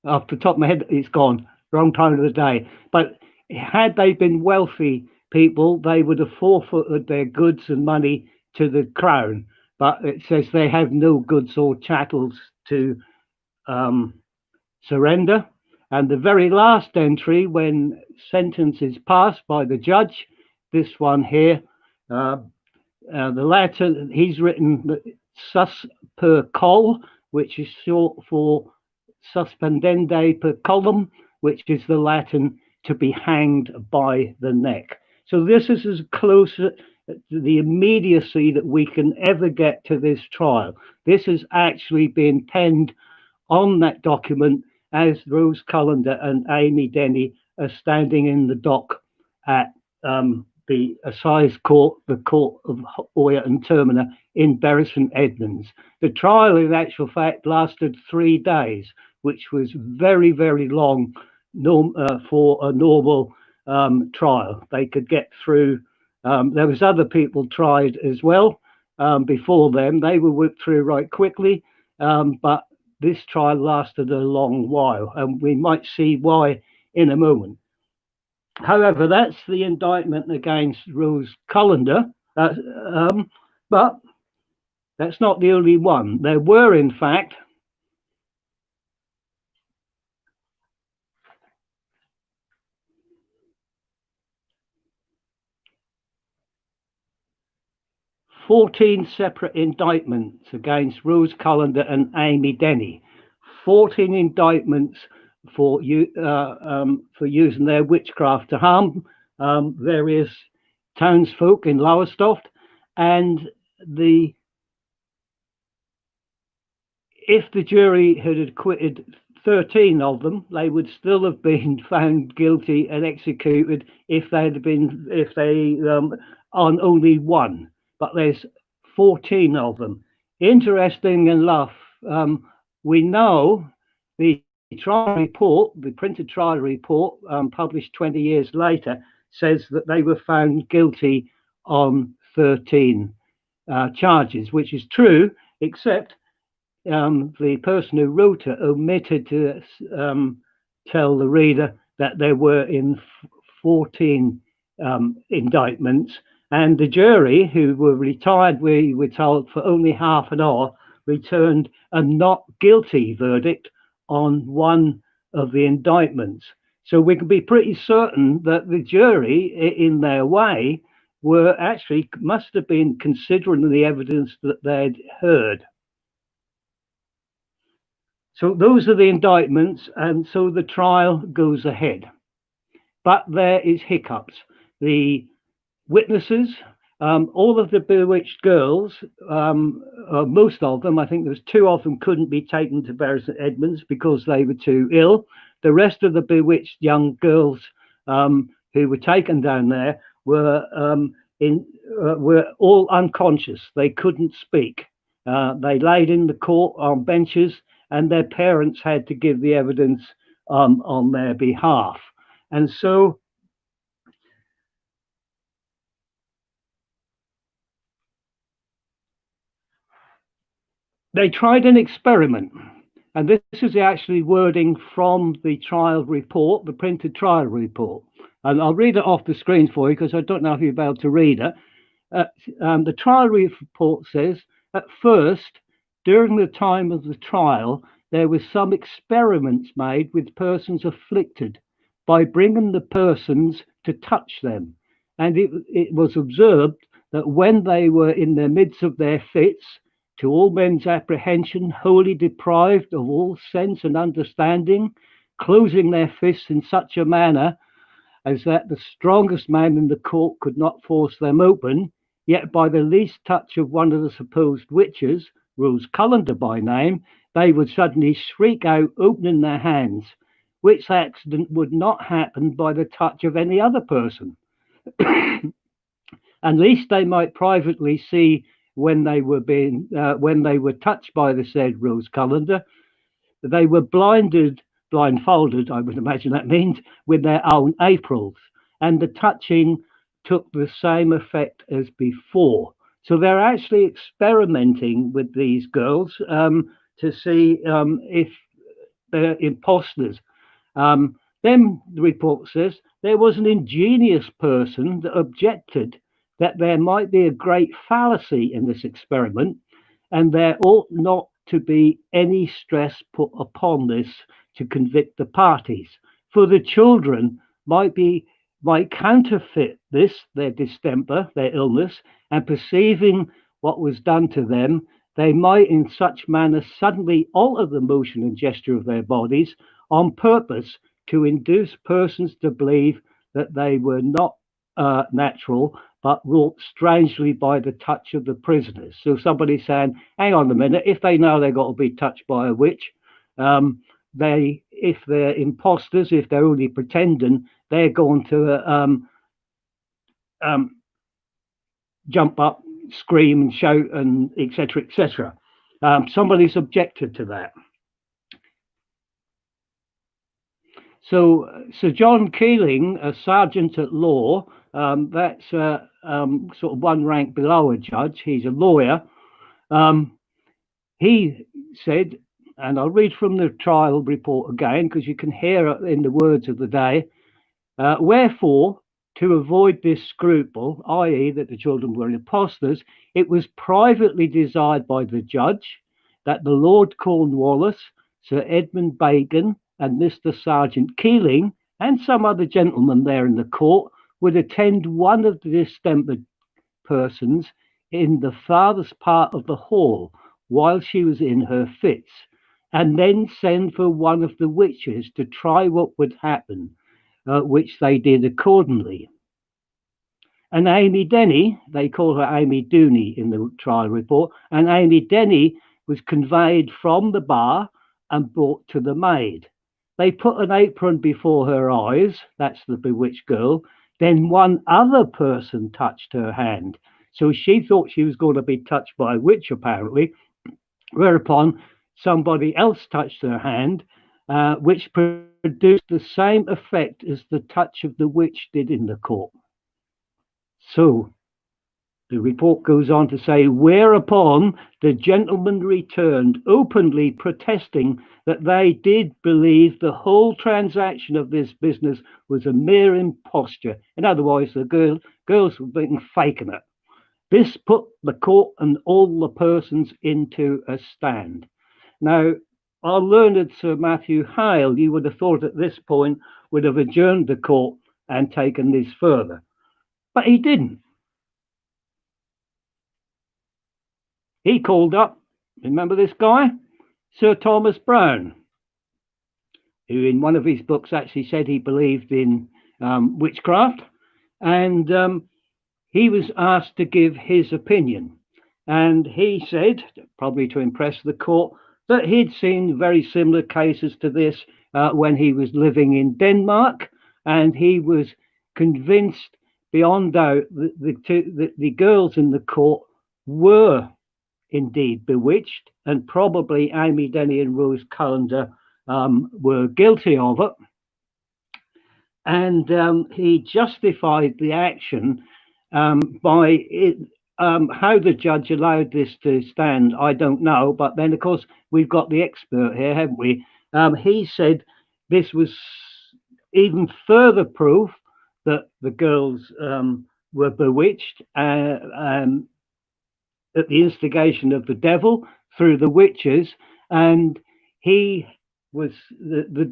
Off the top of my head, it's gone. Wrong time of the day. But had they been wealthy people, they would have forfeited their goods and money to the crown. But it says they have no goods or chattels to surrender. And the very last entry, when sentence is passed by the judge, this one here, the Latin, he's written sus per col, which is short for suspendende per collum, which is the Latin to be hanged by the neck. So this is as close to the immediacy that we can ever get to this trial. This has actually been penned on that document as Rose Cullender and Amy Denny are standing in the dock at the Assize Court, the Court of Oyer and Terminer in Bury St Edmunds. The trial, in actual fact, lasted 3 days, which was very, very long for a normal trial. They could get through. There was other people tried as well before them. They were whipped through right quickly, but this trial lasted a long while, and we might see why in a moment. However, that's the indictment against Rose Cullender, but that's not the only one. There were, in fact, "14 separate indictments against Rose Cullender and Amy Denny. 14 indictments for using their witchcraft to harm various townsfolk in Lowestoft, and if the jury had acquitted 13 of them, they would still have been found guilty and executed if they on only one. But there's 14 of them. Interesting enough, we know the trial report, the printed trial report, published 20 years later, says that they were found guilty on 13 charges, which is true, except the person who wrote it omitted to tell the reader that there were 14 indictments, and the jury, who were retired, we were told, for only half an hour, returned a not guilty verdict on one of the indictments. So we can be pretty certain that the jury, in their way, must have been considering the evidence that they'd heard. So those are the indictments, and so the trial goes ahead. But there is hiccups. The witnesses, all of the bewitched girls, most of them, I think there was 2 of them, couldn't be taken to Bury St Edmunds because they were too ill. The rest of the bewitched young girls who were taken down there were all unconscious. They couldn't speak. They laid in the court on benches, and their parents had to give the evidence on their behalf. And so they tried an experiment. And this is actually wording from the trial report, the printed trial report. And I'll read it off the screen for you because I don't know if you'll be able to read it. The trial report says, at first, during the time of the trial, there were some experiments made with persons afflicted by bringing the persons to touch them. And it was observed that when they were in the midst of their fits, to all men's apprehension, wholly deprived of all sense and understanding, closing their fists in such a manner as that the strongest man in the court could not force them open, yet by the least touch of one of the supposed witches, Rose Cullender by name, they would suddenly shriek out, opening their hands, which accident would not happen by the touch of any other person. At least they might privately see when they were touched by the said Rose Cullender, they were blindfolded, I would imagine that means, with their own aprons, and the touching took the same effect as before. So they're actually experimenting with these girls to see if they're imposters. Then the report says there was an ingenious person that objected that there might be a great fallacy in this experiment, and there ought not to be any stress put upon this to convict the parties, for the children might counterfeit this, their distemper, their illness, and perceiving what was done to them, they might in such manner suddenly alter the motion and gesture of their bodies on purpose to induce persons to believe that they were not natural, but wrought strangely by the touch of the prisoners. So somebody's saying, hang on a minute, if they know they've got to be touched by a witch, if they're imposters, if they're only pretending, they're going to jump up, scream and shout, and etc., etc. Somebody's objected to that. So Sir John Keeling, a sergeant at law, that's sort of one rank below a judge, he's a lawyer, he said, and I'll read from the trial report again because you can hear it in the words of the day, wherefore, to avoid this scruple, i.e. that the children were impostors, it was privately desired by the judge that the Lord Cornwallis, Sir Edmund Bacon, and Mr. Sergeant Keeling, and some other gentlemen there in the court, would attend one of the distempered persons in the farthest part of the hall while she was in her fits, and then send for one of the witches to try what would happen, which they did accordingly. And Amy Denny, they call her Amy Dooney in the trial report, and Amy Denny was conveyed from the bar and brought to the maid. They put an apron before her eyes, that's the bewitched girl. Then one other person touched her hand. So she thought she was going to be touched by a witch, apparently, whereupon somebody else touched her hand, which produced the same effect as the touch of the witch did in the court. So the report goes on to say, whereupon the gentlemen returned, openly protesting that they did believe the whole transaction of this business was a mere imposture. In other words, the girls were being faking it. This put the court and all the persons into a stand. Now, our learned Sir Matthew Hale, you would have thought at this point, would have adjourned the court and taken this further. But he didn't. He called up, remember this guy? Sir Thomas Browne, who in one of his books actually said he believed in witchcraft. And he was asked to give his opinion. And he said, probably to impress the court, that he'd seen very similar cases to this when he was living in Denmark. And he was convinced beyond doubt that the girls in the court were indeed bewitched, and probably Amy Denny and Rose Callender were guilty of it. And he justified the action by how the judge allowed this to stand, I don't know. But then, of course, we've got the expert here, haven't we? He said this was even further proof that the girls were bewitched at the instigation of the devil through the witches, and the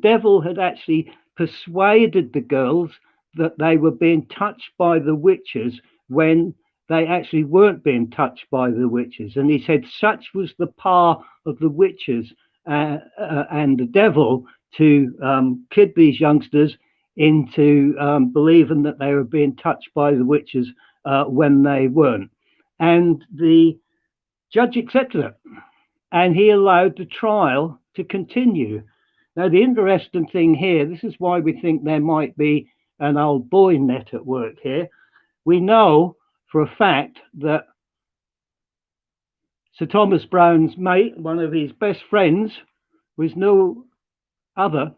devil had actually persuaded the girls that they were being touched by the witches when they actually weren't being touched by the witches. And he said such was the power of the witches and the devil to kid these youngsters into believing that they were being touched by the witches when they weren't. And the judge accepted it, and he allowed the trial to continue. Now, the interesting thing here, this is why we think there might be an old boy net at work here. We know for a fact that Sir Thomas Browne's mate, one of his best friends, was no other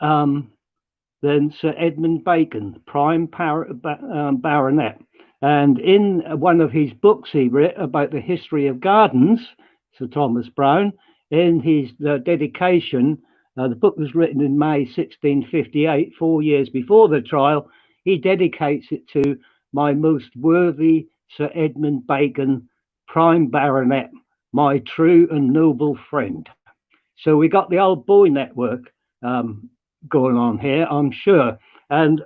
than Sir Edmund Bacon, prime baronet. And in one of his books he wrote about the history of gardens, Sir Thomas Browne, in his dedication, the book was written in May 1658, 4 years before the trial. He dedicates it to my most worthy Sir Edmund Bacon, prime baronet, my true and noble friend. So we got the old boy network going on here, I'm sure. And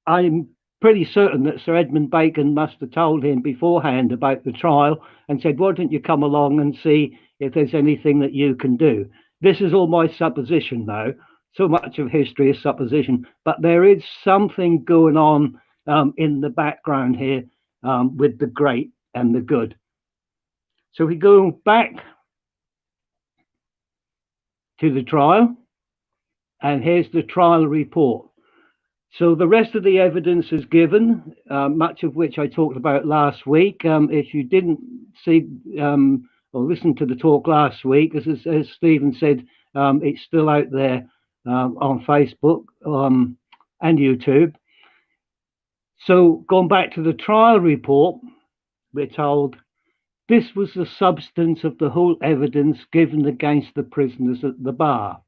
I'm pretty certain that Sir Edmund Bacon must have told him beforehand about the trial and said, why don't you come along and see if there's anything that you can do? This is all my supposition now. So much of history is supposition, but there is something going on in the background here with the great and the good. So we go back to the trial, and here's the trial report. So the rest of the evidence is given, much of which I talked about last week. If you didn't see or listen to the talk last week, as Stephen said, it's still out there on Facebook and YouTube. So going back to the trial report, we're told this was the substance of the whole evidence given against the prisoners at the bar.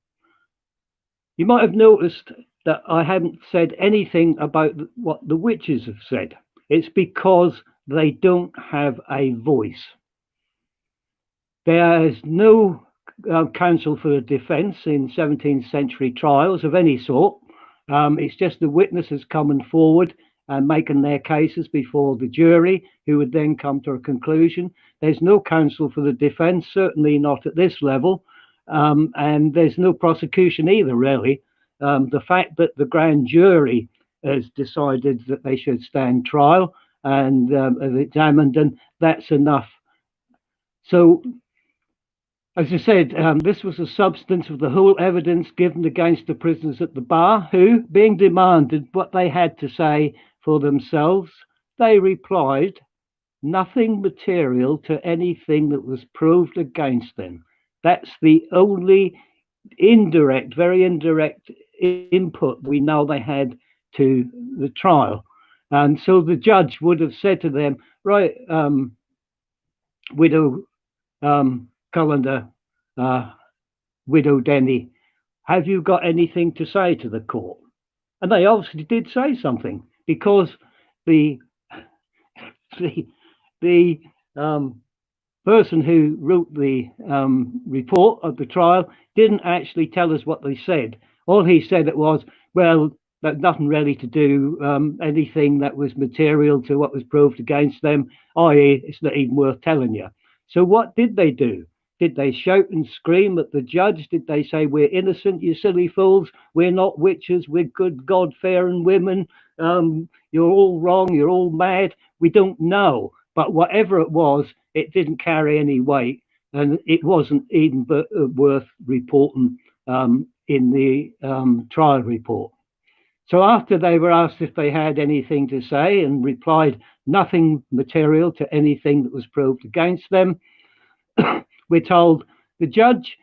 You might have noticed that I haven't said anything about what the witches have said. It's because they don't have a voice. There is no counsel for the defence in 17th century trials of any sort. It's just the witnesses coming forward and making their cases before the jury, who would then come to a conclusion. There's no counsel for the defence, certainly not at this level. and there's no prosecution either, really. The fact that the grand jury has decided that they should stand trial and have examined them, that's enough. So, as I said, this was the substance of the whole evidence given against the prisoners at the bar, who, being demanded what they had to say for themselves, they replied, nothing material to anything that was proved against them. That's the only indirect, very indirect input we know they had to the trial. And so the judge would have said to them, right, Widow Callender, Widow Denny, have you got anything to say to the court? And they obviously did say something, because the person who wrote the report of the trial didn't actually tell us what they said. All he said it was, well, that nothing really to do, anything that was material to what was proved against them, i.e. it's not even worth telling you. So what did they do? Did they shout and scream at the judge? Did they say, we're innocent, you silly fools, we're not witches, we're good God-fearing women, you're all wrong, you're all mad? We don't know. But whatever it was, it didn't carry any weight, and it wasn't even worth reporting in the trial report. So after they were asked if they had anything to say and replied nothing material to anything that was proved against them, we're told the judge,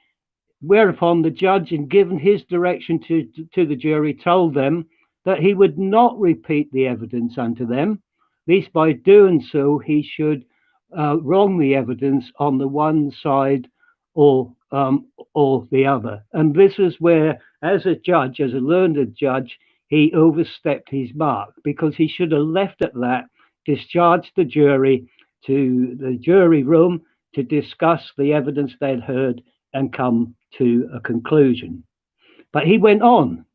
whereupon the judge, in giving his direction to the jury, told them that he would not repeat the evidence unto them, lest by doing so he should wrong the evidence on the one side or the other. And this is where, as a judge, as a learned judge, he overstepped his mark, because he should have left at that, discharged the jury to the jury room to discuss the evidence they'd heard and come to a conclusion. But he went on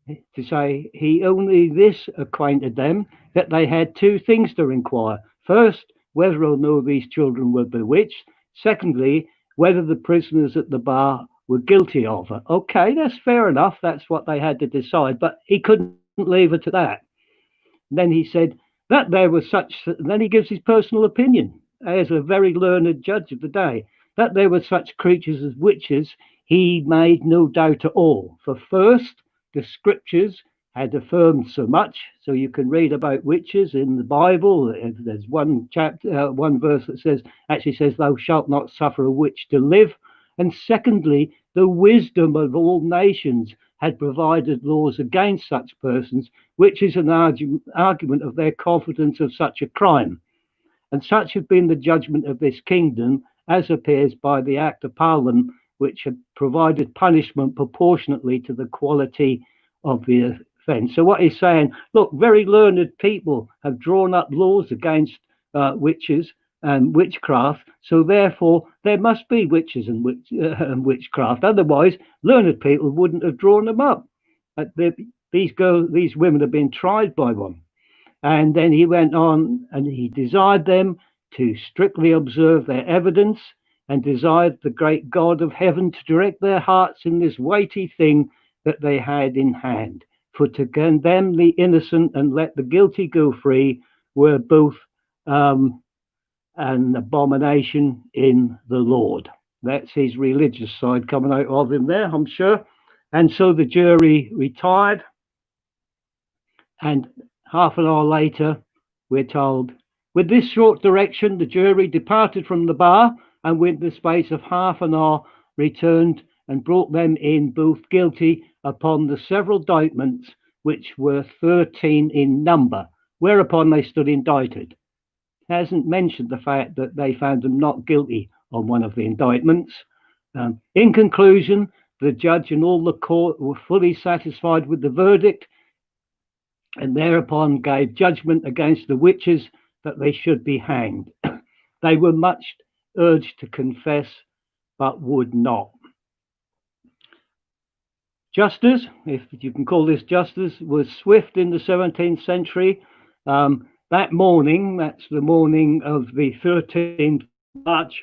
to say he only this acquainted them that they had two things to inquire. First, whether or no these children were bewitched. Secondly, whether the prisoners at the bar were guilty of it. Okay, that's fair enough. That's what they had to decide. But he couldn't leave it at that. And then he said that there was such, and then he gives his personal opinion as a very learned judge of the day, that there were such creatures as witches, he made no doubt at all. For first, the scriptures had affirmed so much, so you can read about witches in the Bible. There's one chapter, one verse that actually says, "Thou shalt not suffer a witch to live." And secondly, the wisdom of all nations had provided laws against such persons, which is an argument of their confidence of such a crime. And such had been the judgment of this kingdom, as appears by the Act of Parliament, which had provided punishment proportionately to the quality of the offence. So what he's saying, look, very learned people have drawn up laws against witches and witchcraft, so therefore there must be witches and witchcraft. Otherwise, learned people wouldn't have drawn them up. These women have been tried by one. And then he went on and he desired them to strictly observe their evidence, and desired the great God of heaven to direct their hearts in this weighty thing that they had in hand. For to condemn the innocent and let the guilty go free were both an abomination in the Lord. That's his religious side coming out of him there, I'm sure. And so the jury retired, and half an hour later, we're told, with this short direction, the jury departed from the bar, and with the space of half an hour returned and brought them in both guilty upon the several indictments, which were 13 in number, whereupon they stood indicted. It hasn't mentioned the fact that they found them not guilty on one of the indictments. In conclusion, the judge and all the court were fully satisfied with the verdict, and thereupon gave judgment against the witches that they should be hanged. They were much urged to confess, but would not. Justice, if you can call this justice, was swift in the 17th century. That morning, that's the morning of the 13th March,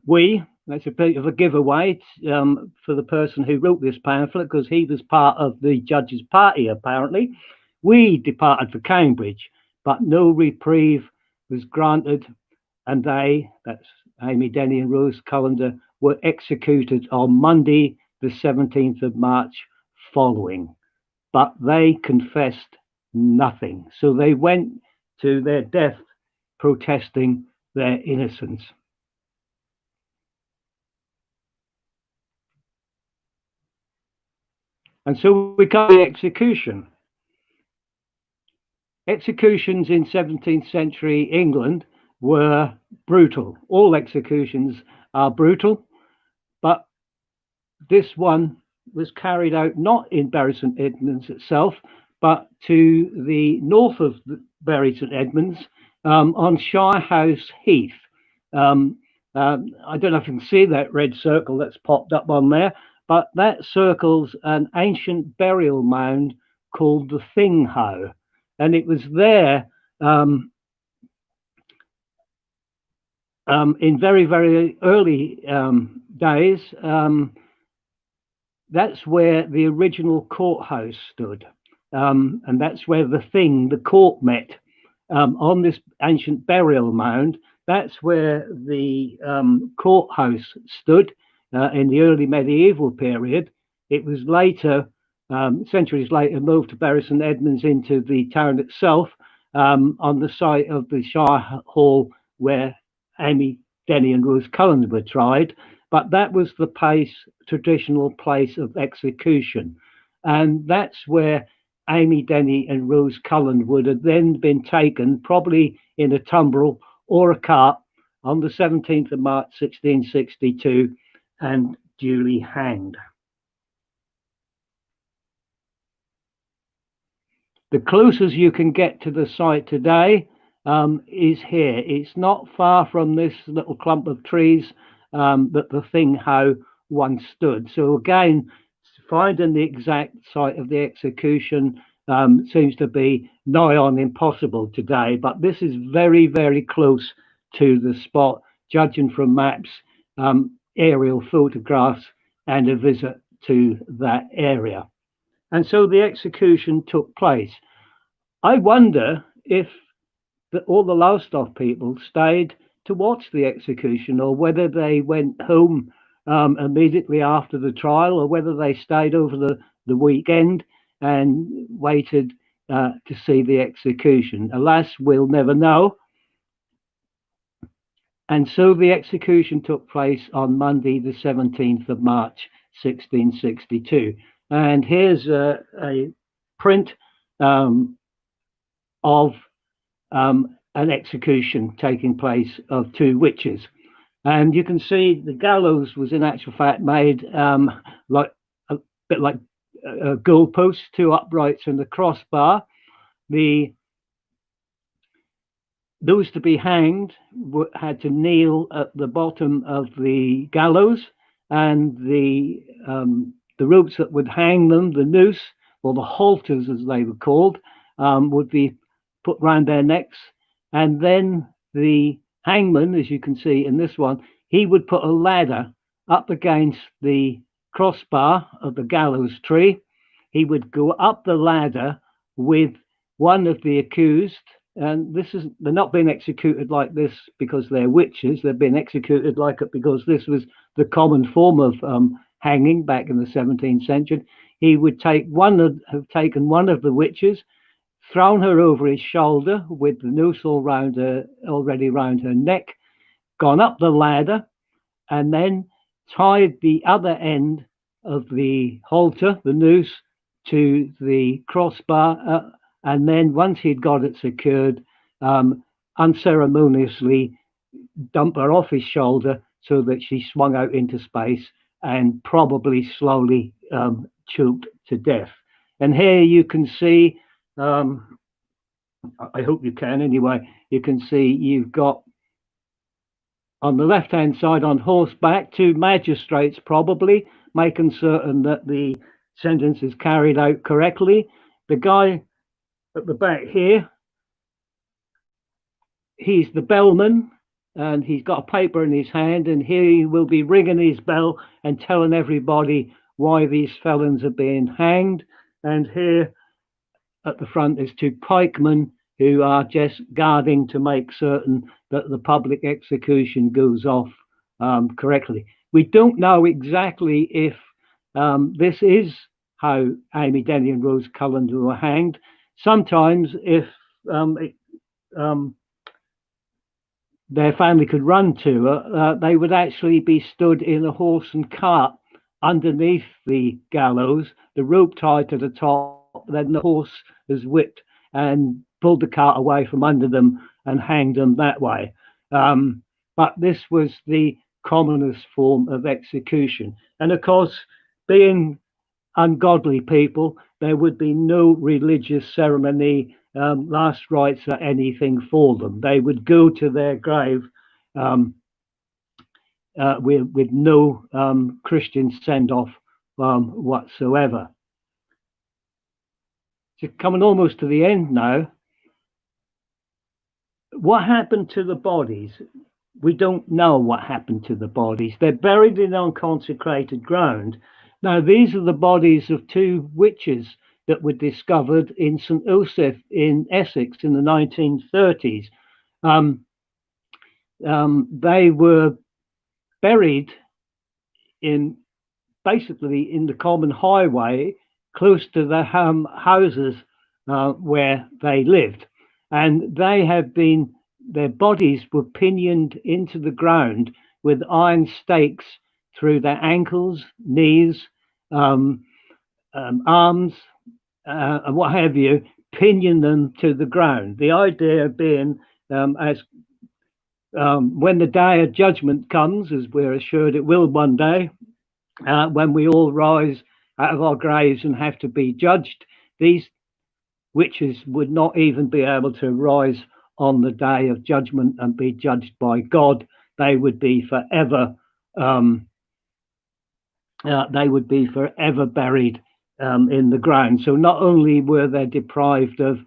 we, That's a bit of a giveaway for the person who wrote this pamphlet, because he was part of the judge's party, apparently. We departed for Cambridge, but no reprieve was granted, and they, that's Amy Denny and Rose Cullender, were executed on Monday, the 17th of March following. But they confessed nothing. So they went to their death protesting their innocence. And so we come to execution. Executions in 17th century England were brutal. All executions are brutal, but this one was carried out not in Bury St Edmunds itself, but to the north of Bury St Edmunds on Shire House Heath. I don't know if you can see that red circle that's popped up on there, but that circles an ancient burial mound called the Thing How. And it was there in very, very early days. That's where the original courthouse stood. And that's where the Thing, the court, met on this ancient burial mound. That's where the courthouse stood in the early medieval period. It was later, centuries later, moved to Bury St Edmunds into the town itself on the site of the Shire Hall where Amy Denny and Rose Cullender were tried. But that was the traditional place of execution. And that's where Amy Denny and Rose Cullender would have then been taken, probably in a tumbrel or a cart, on the 17th of March 1662 and duly hanged. The closest you can get to the site today is here. It's not far from this little clump of trees that the Thing How once stood. So again, finding the exact site of the execution seems to be nigh on impossible today, but this is very, very close to the spot, judging from maps, aerial photographs, and a visit to that area. And so the execution took place. I wonder if all the Lowestoft people stayed to watch the execution, or whether they went home immediately after the trial, or whether they stayed over the weekend and waited to see the execution. Alas, we'll never know. And so the execution took place on Monday, the 17th of March, 1662. And here's a print of an execution taking place of two witches. And you can see the gallows was in actual fact made like a bit like goalposts, two uprights and the crossbar. Those to be hanged had to kneel at the bottom of the gallows, and the ropes that would hang them, the noose, or the halters as they were called, would be put round their necks. And then the hangman, as you can see in this one, he would put a ladder up against the crossbar of the gallows tree. He would go up the ladder with one of the accused, and they're not being executed like this because they're witches. They're being executed like it because this was the common form of hanging back in the 17th century. He would have taken one of the witches, thrown her over his shoulder with the noose already round her neck, gone up the ladder, and then tied the other end of the halter, the noose, to the crossbar, and then once he'd got it secured, unceremoniously dump her off his shoulder so that she swung out into space and probably slowly choked to death. And here you can see, I hope you can anyway, you can see you've got on the left-hand side on horseback two magistrates, probably making certain that the sentence is carried out correctly. The guy at the back here, he's the bellman, and he's got a paper in his hand, and he will be ringing his bell and telling everybody why these felons are being hanged. And here at the front is two pikemen who are just guarding to make certain that the public execution goes off correctly. We don't know exactly if this is how Amy Denny and Rose Cullender were hanged. Sometimes, if their family could run to her, they would actually be stood in a horse and cart underneath the gallows, the rope tied to the top, then the horse is whipped and pulled the cart away from under them and hanged them that way. But this was the commonest form of execution. And of course, being ungodly people, there would be no religious ceremony, last rites, or anything for them. They would go to their grave with no Christian send off whatsoever. So coming almost to the end now. What happened to the bodies? We don't know what happened to the bodies. They're buried in unconsecrated ground. Now, these are the bodies of two witches that were discovered in St. Osoph in Essex in the 1930s. They were buried in basically in the common highway close to the houses where they lived. And their bodies were pinioned into the ground with iron stakes through their ankles, knees, arms, and what have you, pinion them to the ground. The idea being, when the day of judgment comes, as we're assured it will one day, when we all rise out of our graves and have to be judged, these witches would not even be able to rise on the day of judgment and be judged by God. They would be forever buried in the ground. So not only were they deprived of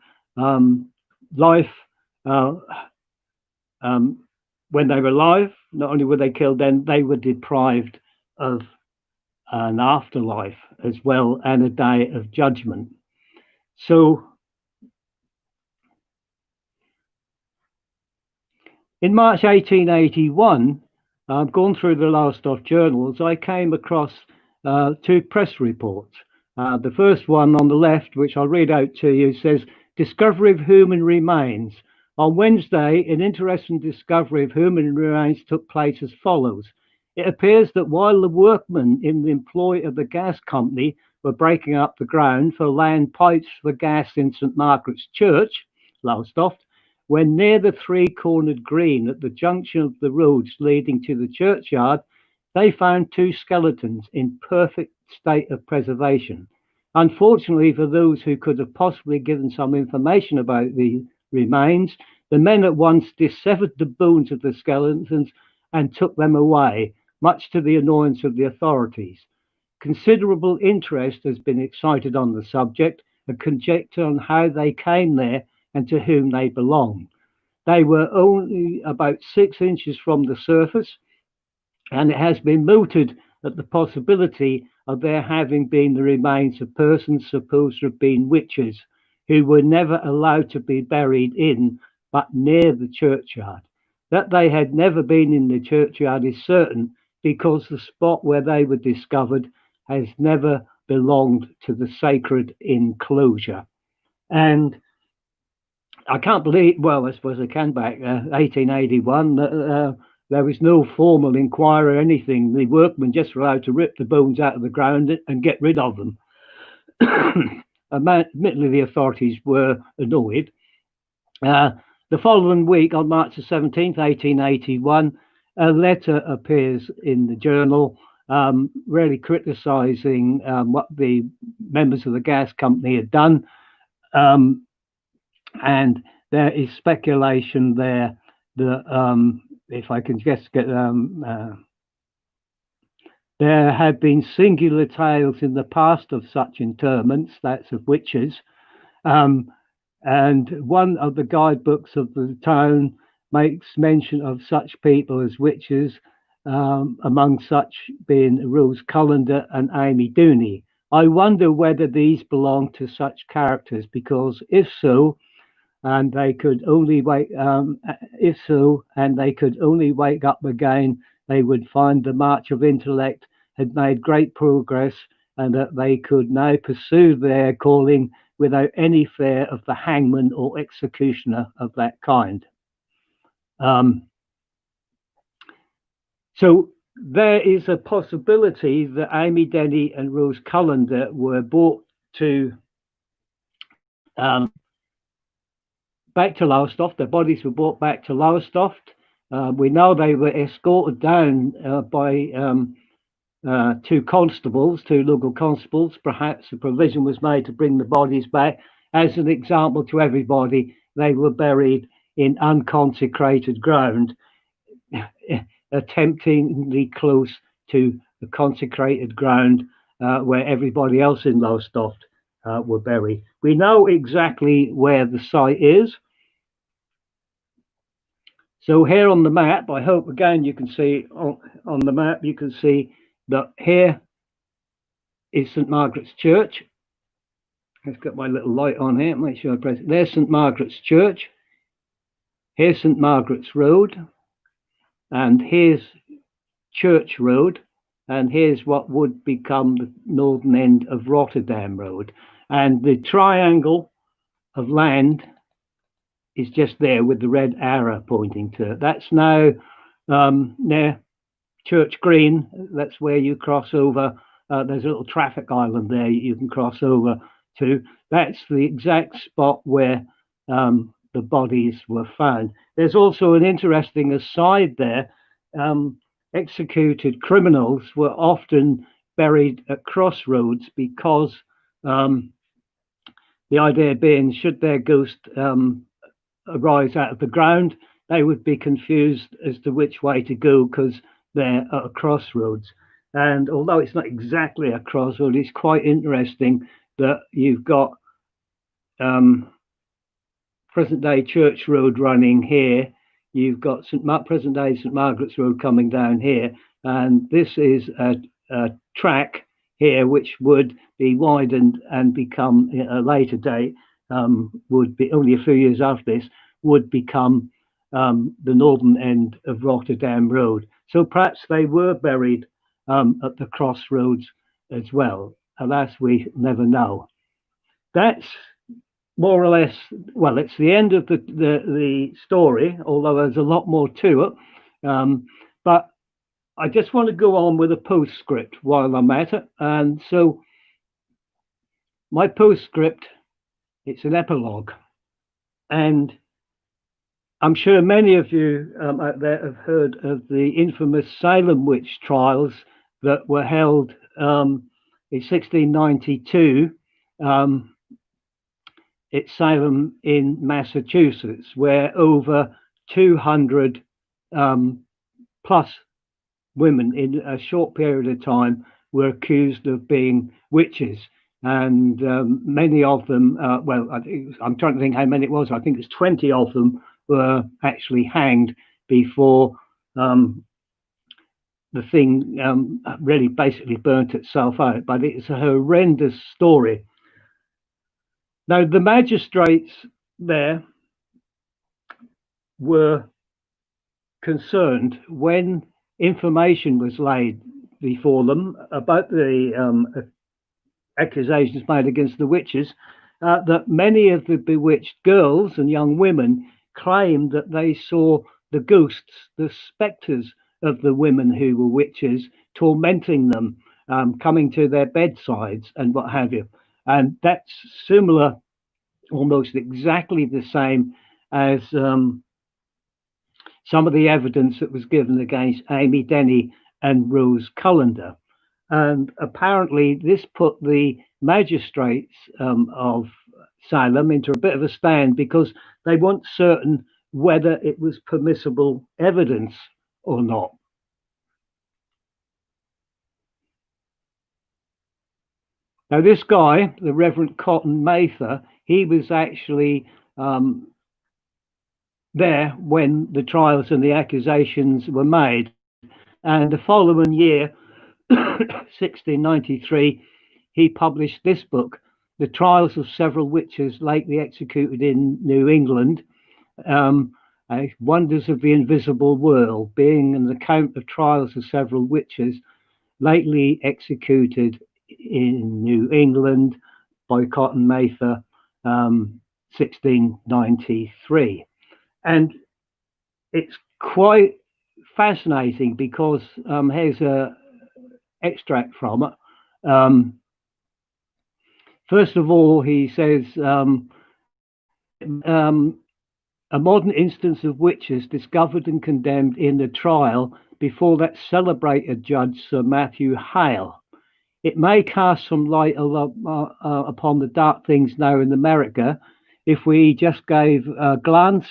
life when they were alive, not only were they killed then, they were deprived of an afterlife as well and a day of judgment. So in March 1881, going through the Lowestoft journals, I came across two press reports. The first one on the left, which I'll read out to you, says, "Discovery of human remains. On Wednesday, an interesting discovery of human remains took place as follows. It appears that while the workmen in the employ of the gas company were breaking up the ground for laying pipes for gas in St. Margaret's Church, Lowestoft, when near the three-cornered green at the junction of the roads leading to the churchyard, they found two skeletons in perfect state of preservation. Unfortunately for those who could have possibly given some information about the remains, the men at once dissevered the bones of the skeletons and took them away, much to the annoyance of the authorities. Considerable interest has been excited on the subject, and conjecture on how they came there and to whom they belonged. They were only about 6 inches from the surface, and it has been mooted at the possibility of there having been the remains of persons supposed to have been witches, who were never allowed to be buried in but near the churchyard. That they had never been in the churchyard is certain, because the spot where they were discovered has never belonged to the sacred enclosure." And I can't believe, well, I suppose I can, back 1881, there was no formal inquiry or anything. The workmen just were allowed to rip the bones out of the ground and get rid of them. Admittedly, the authorities were annoyed. The following week, on March the 17th, 1881, a letter appears in the journal, really criticising what the members of the gas company had done. And there is speculation there that, if I can just get there have been singular tales in the past of such interments, that's of witches. And one of the guidebooks of the town makes mention of such people as witches, among such being Rose Cullender and Amy Dooney. I wonder whether these belong to such characters, because if so, and they could only wake, if so, and they could only wake up again, they would find the march of intellect had made great progress, and that they could now pursue their calling without any fear of the hangman or executioner of that kind. So there is a possibility that Amy Denny and Rose Cullender were brought to back to Lowestoft. Their bodies were brought back to Lowestoft. We know they were escorted down by two constables, two local constables. Perhaps a provision was made to bring the bodies back. As an example to everybody, they were buried in unconsecrated ground, temptingly close to the consecrated ground where everybody else in Lowestoft were buried. We know exactly where the site is. So here on the map, I hope again you can see on the map, you can see that here is St Margaret's Church. Let's get my little light on here, make sure I press it. There's St Margaret's Church. Here's St Margaret's Road. And here's Church Road. And here's what would become the northern end of Rotterdam Road. And the triangle of land is just there with the red arrow pointing to it. That's now near Church Green. That's where you cross over. There's a little traffic island there you can cross over to. That's the exact spot where the bodies were found. There's also an interesting aside there. Executed criminals were often buried at crossroads because the idea being, should their ghost arise out of the ground, they would be confused as to which way to go because they're at a crossroads. And although it's not exactly a crossroad, it's quite interesting that you've got present day Church Road running here. You've got present day St Margaret's Road coming down here. And this is a track here which would be widened and become, at a later date, would be only a few years after this, would become the northern end of Rotterdam Road. So perhaps they were buried at the crossroads as well. Alas, we never know. That's more or less, well, it's the end of the story, although there's a lot more to it. But I just want to go on with a postscript while I'm at it. And so my postscript, it's an epilogue. And I'm sure many of you out there have heard of the infamous Salem witch trials that were held in 1692 at Salem in Massachusetts, where over 200 plus women in a short period of time were accused of being witches. And many of them, well, I'm trying to think how many it was. I think it's 20 of them were actually hanged before the thing really basically burnt itself out. But it's a horrendous story. Now, the magistrates there were concerned when information was laid before them about the accusations made against the witches, that many of the bewitched girls and young women claimed that they saw the ghosts, the spectres of the women who were witches, tormenting them, coming to their bedsides and what have you. And that's similar, almost exactly the same as some of the evidence that was given against Amy Denny and Rose Cullender. And apparently this put the magistrates of Salem into a bit of a stand because they weren't certain whether it was permissible evidence or not. Now, this guy, the Reverend Cotton Mather, he was actually there when the trials and the accusations were made. And the following year, 1693, he published this book, The Trials of Several Witches Lately Executed in New England, Wonders of the Invisible World, being an account of trials of several witches lately executed in New England by Cotton Mather, 1693. And it's quite fascinating because here's a extract from it. First of all, he says, a modern instance of witches discovered and condemned in the trial before that celebrated judge, Sir Matthew Hale. It may cast some light upon the dark things now in America if we just gave a glance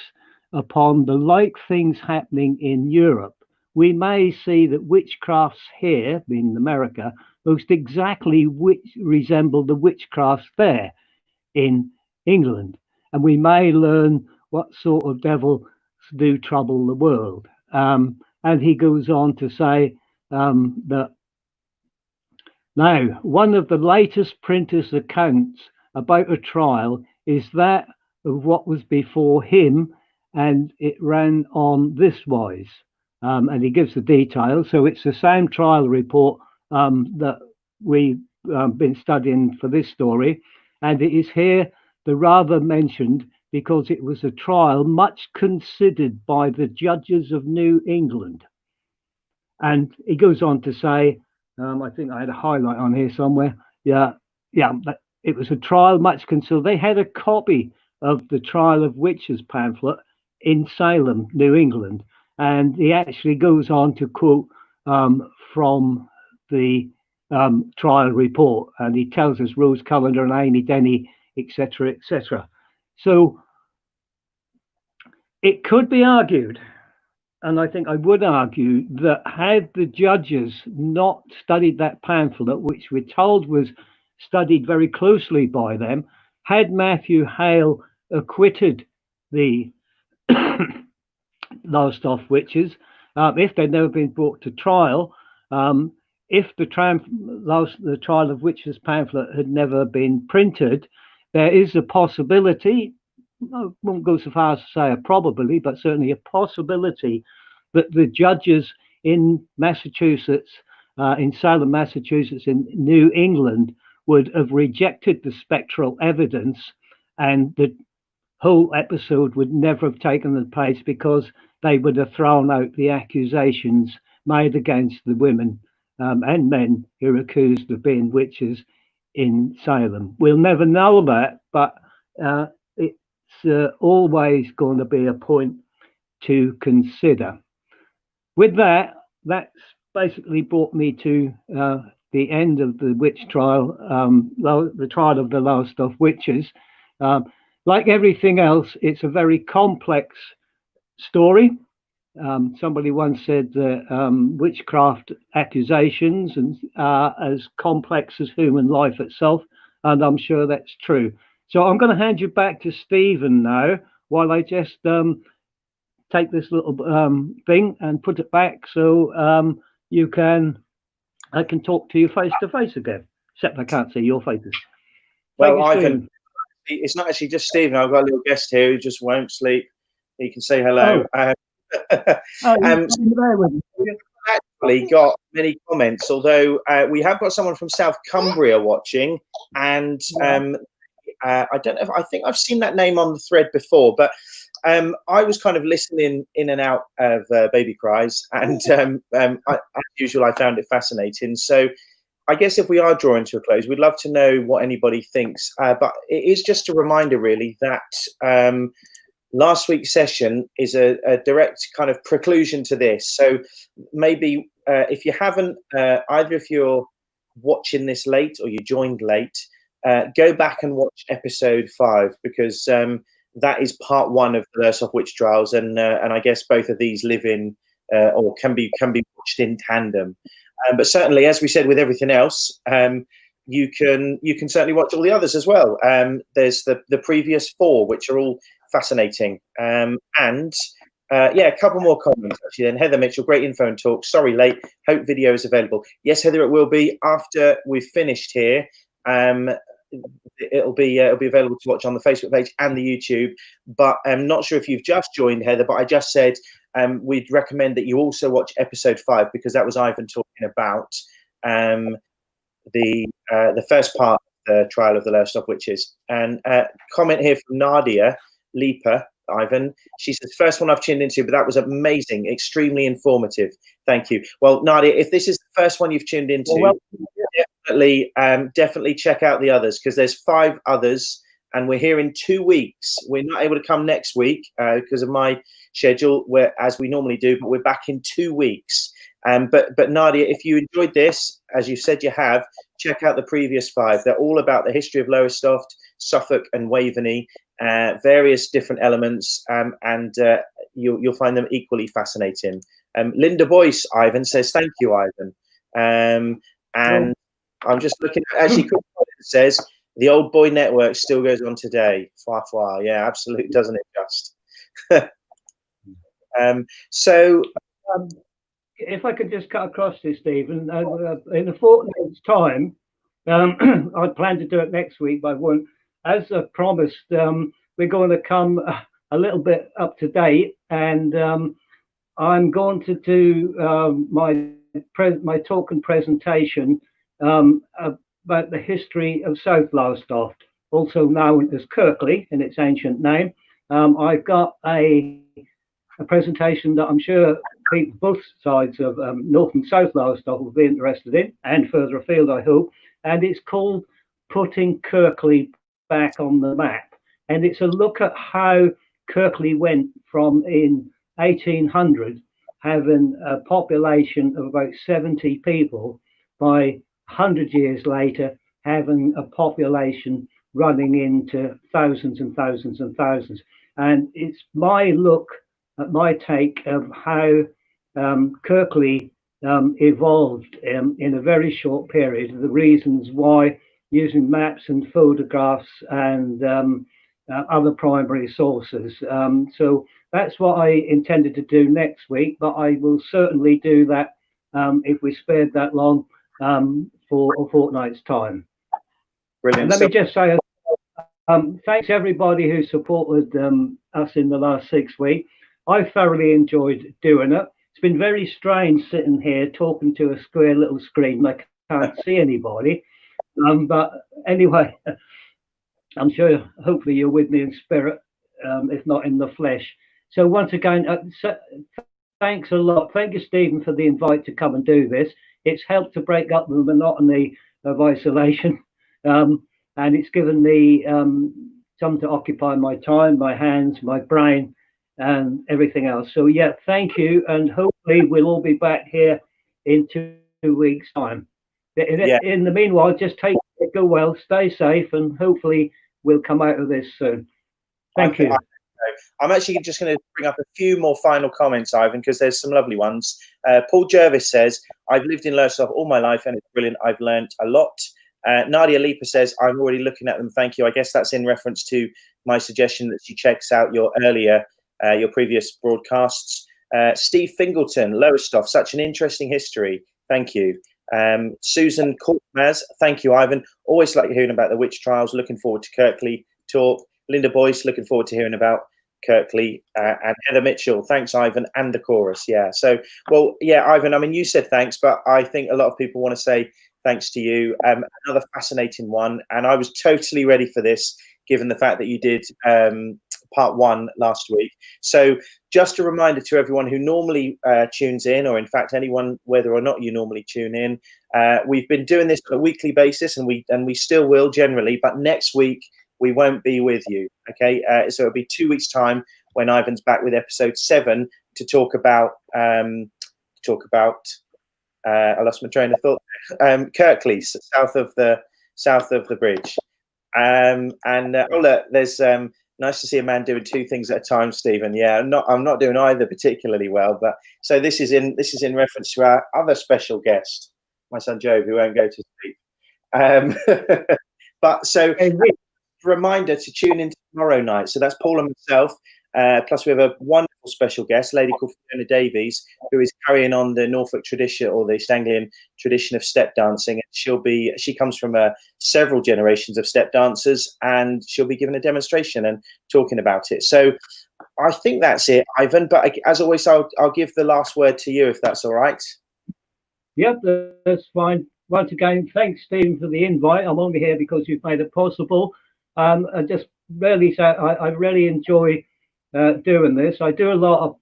upon the like things happening in Europe. We may see that witchcrafts here, in America, most exactly resemble the witchcrafts there in England. And we may learn what sort of devils do trouble the world. And he goes on to say that now, one of the latest printers' accounts about a trial is that of what was before him, and it ran on this wise. And he gives the details. So it's the same trial report that we've been studying for this story. And it is here the rather mentioned because it was a trial much considered by the judges of New England. And he goes on to say, I think I had a highlight on here somewhere. Yeah, it was a trial much considered. They had a copy of the Trial of Witches pamphlet in Salem, New England. And he actually goes on to quote from the trial report, and he tells us Rose Callender and Amy Denny, etc., etc. So it could be argued, and I think I would argue, that had the judges not studied that pamphlet, which we're told was studied very closely by them, had Matthew Hale acquitted the Lowestoft witches, if they'd never been brought to trial, if the Trial of Witches pamphlet had never been printed, there is a possibility, I won't go so far as to say a probability, but certainly a possibility that the judges in Massachusetts, in Salem, Massachusetts, in New England, would have rejected the spectral evidence, and the whole episode would never have taken the place because they would have thrown out the accusations made against the women and men who were accused of being witches in Salem. We'll never know that, but it's always going to be a point to consider. With that, that's basically brought me to the end of the witch trial, the trial of the Lowestoft witches. Like everything else, it's a very complex story. Somebody once said that witchcraft accusations are as complex as human life itself, and I'm sure that's true. So I'm going to hand you back to Stephen now, while I just take this little thing and put it back so I can talk to you face to face again, except I can't see your faces. Well, Ivan, it's not actually just Stephen. I've got a little guest here who just won't sleep. He can say hello. We've actually got many comments, although we have got someone from South Cumbria watching, and I don't know. I think I've seen that name on the thread before, but I was kind of listening in and out of baby cries, and as usual, I found it fascinating. So I guess if we are drawing to a close, we'd love to know what anybody thinks. But it is just a reminder, really, that last week's session is a direct kind of preclusion to this. So maybe if you haven't, either if you're watching this late or you joined late, go back and watch episode 5, because that is part 1 of the Lowestoft witch trials, and I guess both of these live in or can be watched in tandem. But certainly, as we said with everything else, you can certainly watch all the others as well. There's the previous 4, which are all fascinating. And yeah, a couple more comments actually. Then Heather Mitchell, great info and talk. Sorry, late. Hope video is available. Yes, Heather, it will be after we've finished here. It'll be available to watch on the Facebook page and the YouTube. But I'm not sure if you've just joined, Heather. But I just said we'd recommend that you also watch episode 5, because that was Ivan talking about the first part of the trial of the Lowestoft witches. And comment here from Nadia Leaper. Ivan, she says, first one I've tuned into, but that was amazing, extremely informative. Thank you. Well, Nadia, if this is the first one you've tuned into, definitely check out the others, because there's 5 others, and we're here in 2 weeks. We're not able to come next week because of my schedule, as we normally do, but we're back in 2 weeks. But Nadia, if you enjoyed this, as you said you have, check out the previous 5. They're all about the history of Lowestoft, Suffolk and Waveney, various different elements, and you'll find them equally fascinating. Linda Boyce, Ivan, says, thank you, Ivan. And I'm just looking at, actually, Chris says, the old boy network still goes on today. Far, far. Yeah, absolutely, doesn't it just? If I could just cut across this, Stephen, in a fortnight's time, I plan to do it next week, but I won't. As I promised, we're going to come a little bit up to date, and I'm going to do my talk and presentation about the history of South Lowestoft, also known as Kirkley in its ancient name. I've got a presentation that I'm sure people both sides of North and South Lowestoft will be interested in, and further afield, I hope. And it's called Putting Kirkley Back on the Map. And it's a look at how Kirkley went from in 1800 having a population of about 70 people, by 100 years later having a population running into thousands and thousands and thousands. And it's my look at my take of how Kirkley evolved in a very short period, the reasons why, using maps and photographs and other primary sources. So that's what I intended to do next week, but I will certainly do that if we spared that long for a fortnight's time. Brilliant. And let me just say, thanks everybody who supported us in the last 6 weeks. I thoroughly enjoyed doing it. It's been very strange sitting here talking to a square little screen. I can't see anybody. But anyway, I'm sure hopefully you're with me in spirit, if not in the flesh. So once again, thanks a lot. Thank you, Stephen, for the invite to come and do this. It's helped to break up the monotony of isolation, and it's given me something to occupy my time, my hands, my brain, and everything else. So yeah, thank you, and hopefully we'll all be back here in 2 weeks' time. In the meanwhile, just take it, go well, stay safe, and hopefully we'll come out of this soon. Thank you. I'm actually just going to bring up a few more final comments, Ivan, because there's some lovely ones. Paul Jervis says, I've lived in Lowestoft all my life and it's brilliant. I've learnt a lot. Nadia Leaper says, I'm already looking at them. Thank you. I guess that's in reference to my suggestion that she checks out your previous broadcasts. Steve Fingleton, Lowestoft, such an interesting history. Thank you. Susan Korkmaz, thank you, Ivan. Always like hearing about the witch trials. Looking forward to Kirkley talk. Linda Boyce, looking forward to hearing about Kirkley. And Heather Mitchell, thanks, Ivan, and the chorus. Yeah. So, well, yeah, Ivan, I mean, you said thanks, but I think a lot of people want to say thanks to you. Another fascinating one. And I was totally ready for this, given the fact that you did part 1 last week. So just a reminder to everyone who normally tunes in, or in fact anyone, whether or not you normally tune in, we've been doing this on a weekly basis, and we still will generally, but next week we won't be with you. Okay, so it'll be 2 weeks time when Ivan's back with episode 7 to talk about I lost my train of thought. Kirkley, south of the bridge. Oh look, there's nice to see a man doing 2 things at a time, Stephen. Yeah, I'm not doing either particularly well, but so this is in reference to our other special guest, my son Joe, who won't go to sleep. But so reminder to tune in tomorrow night. So that's Paul and myself. Plus, we have a wonderful special guest, a lady called Fiona Davies, who is carrying on the Norfolk tradition or the East Anglian tradition of step dancing. She comes from several generations of step dancers, and she'll be giving a demonstration and talking about it. So I think that's it, Ivan. But as always, I'll give the last word to you, if that's all right. Yep, that's fine. Once again, thanks, Stephen, for the invite. I'm only here because you've made it possible. I just really say I really enjoy doing this. I do a lot of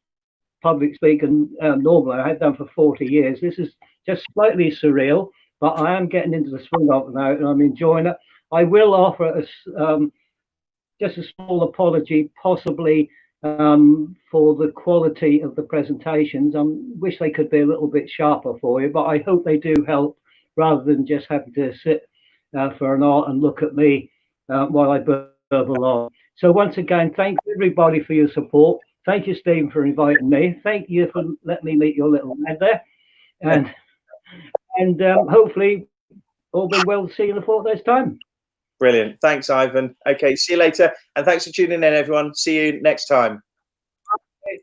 public speaking normally. I have done for 40 years. This is just slightly surreal, but I am getting into the swing of it now, and I'm enjoying it. I will offer just a small apology, possibly for the quality of the presentations. I wish they could be a little bit sharper for you, but I hope they do help rather than just having to sit for an hour and look at me while I burble on. So once again, thank everybody for your support. Thank you, Stephen, for inviting me. Thank you for letting me meet your little lad there. And hopefully all been well to see you in a fortnight's time. Brilliant. Thanks, Ivan. Okay, see you later. And thanks for tuning in, everyone. See you next time.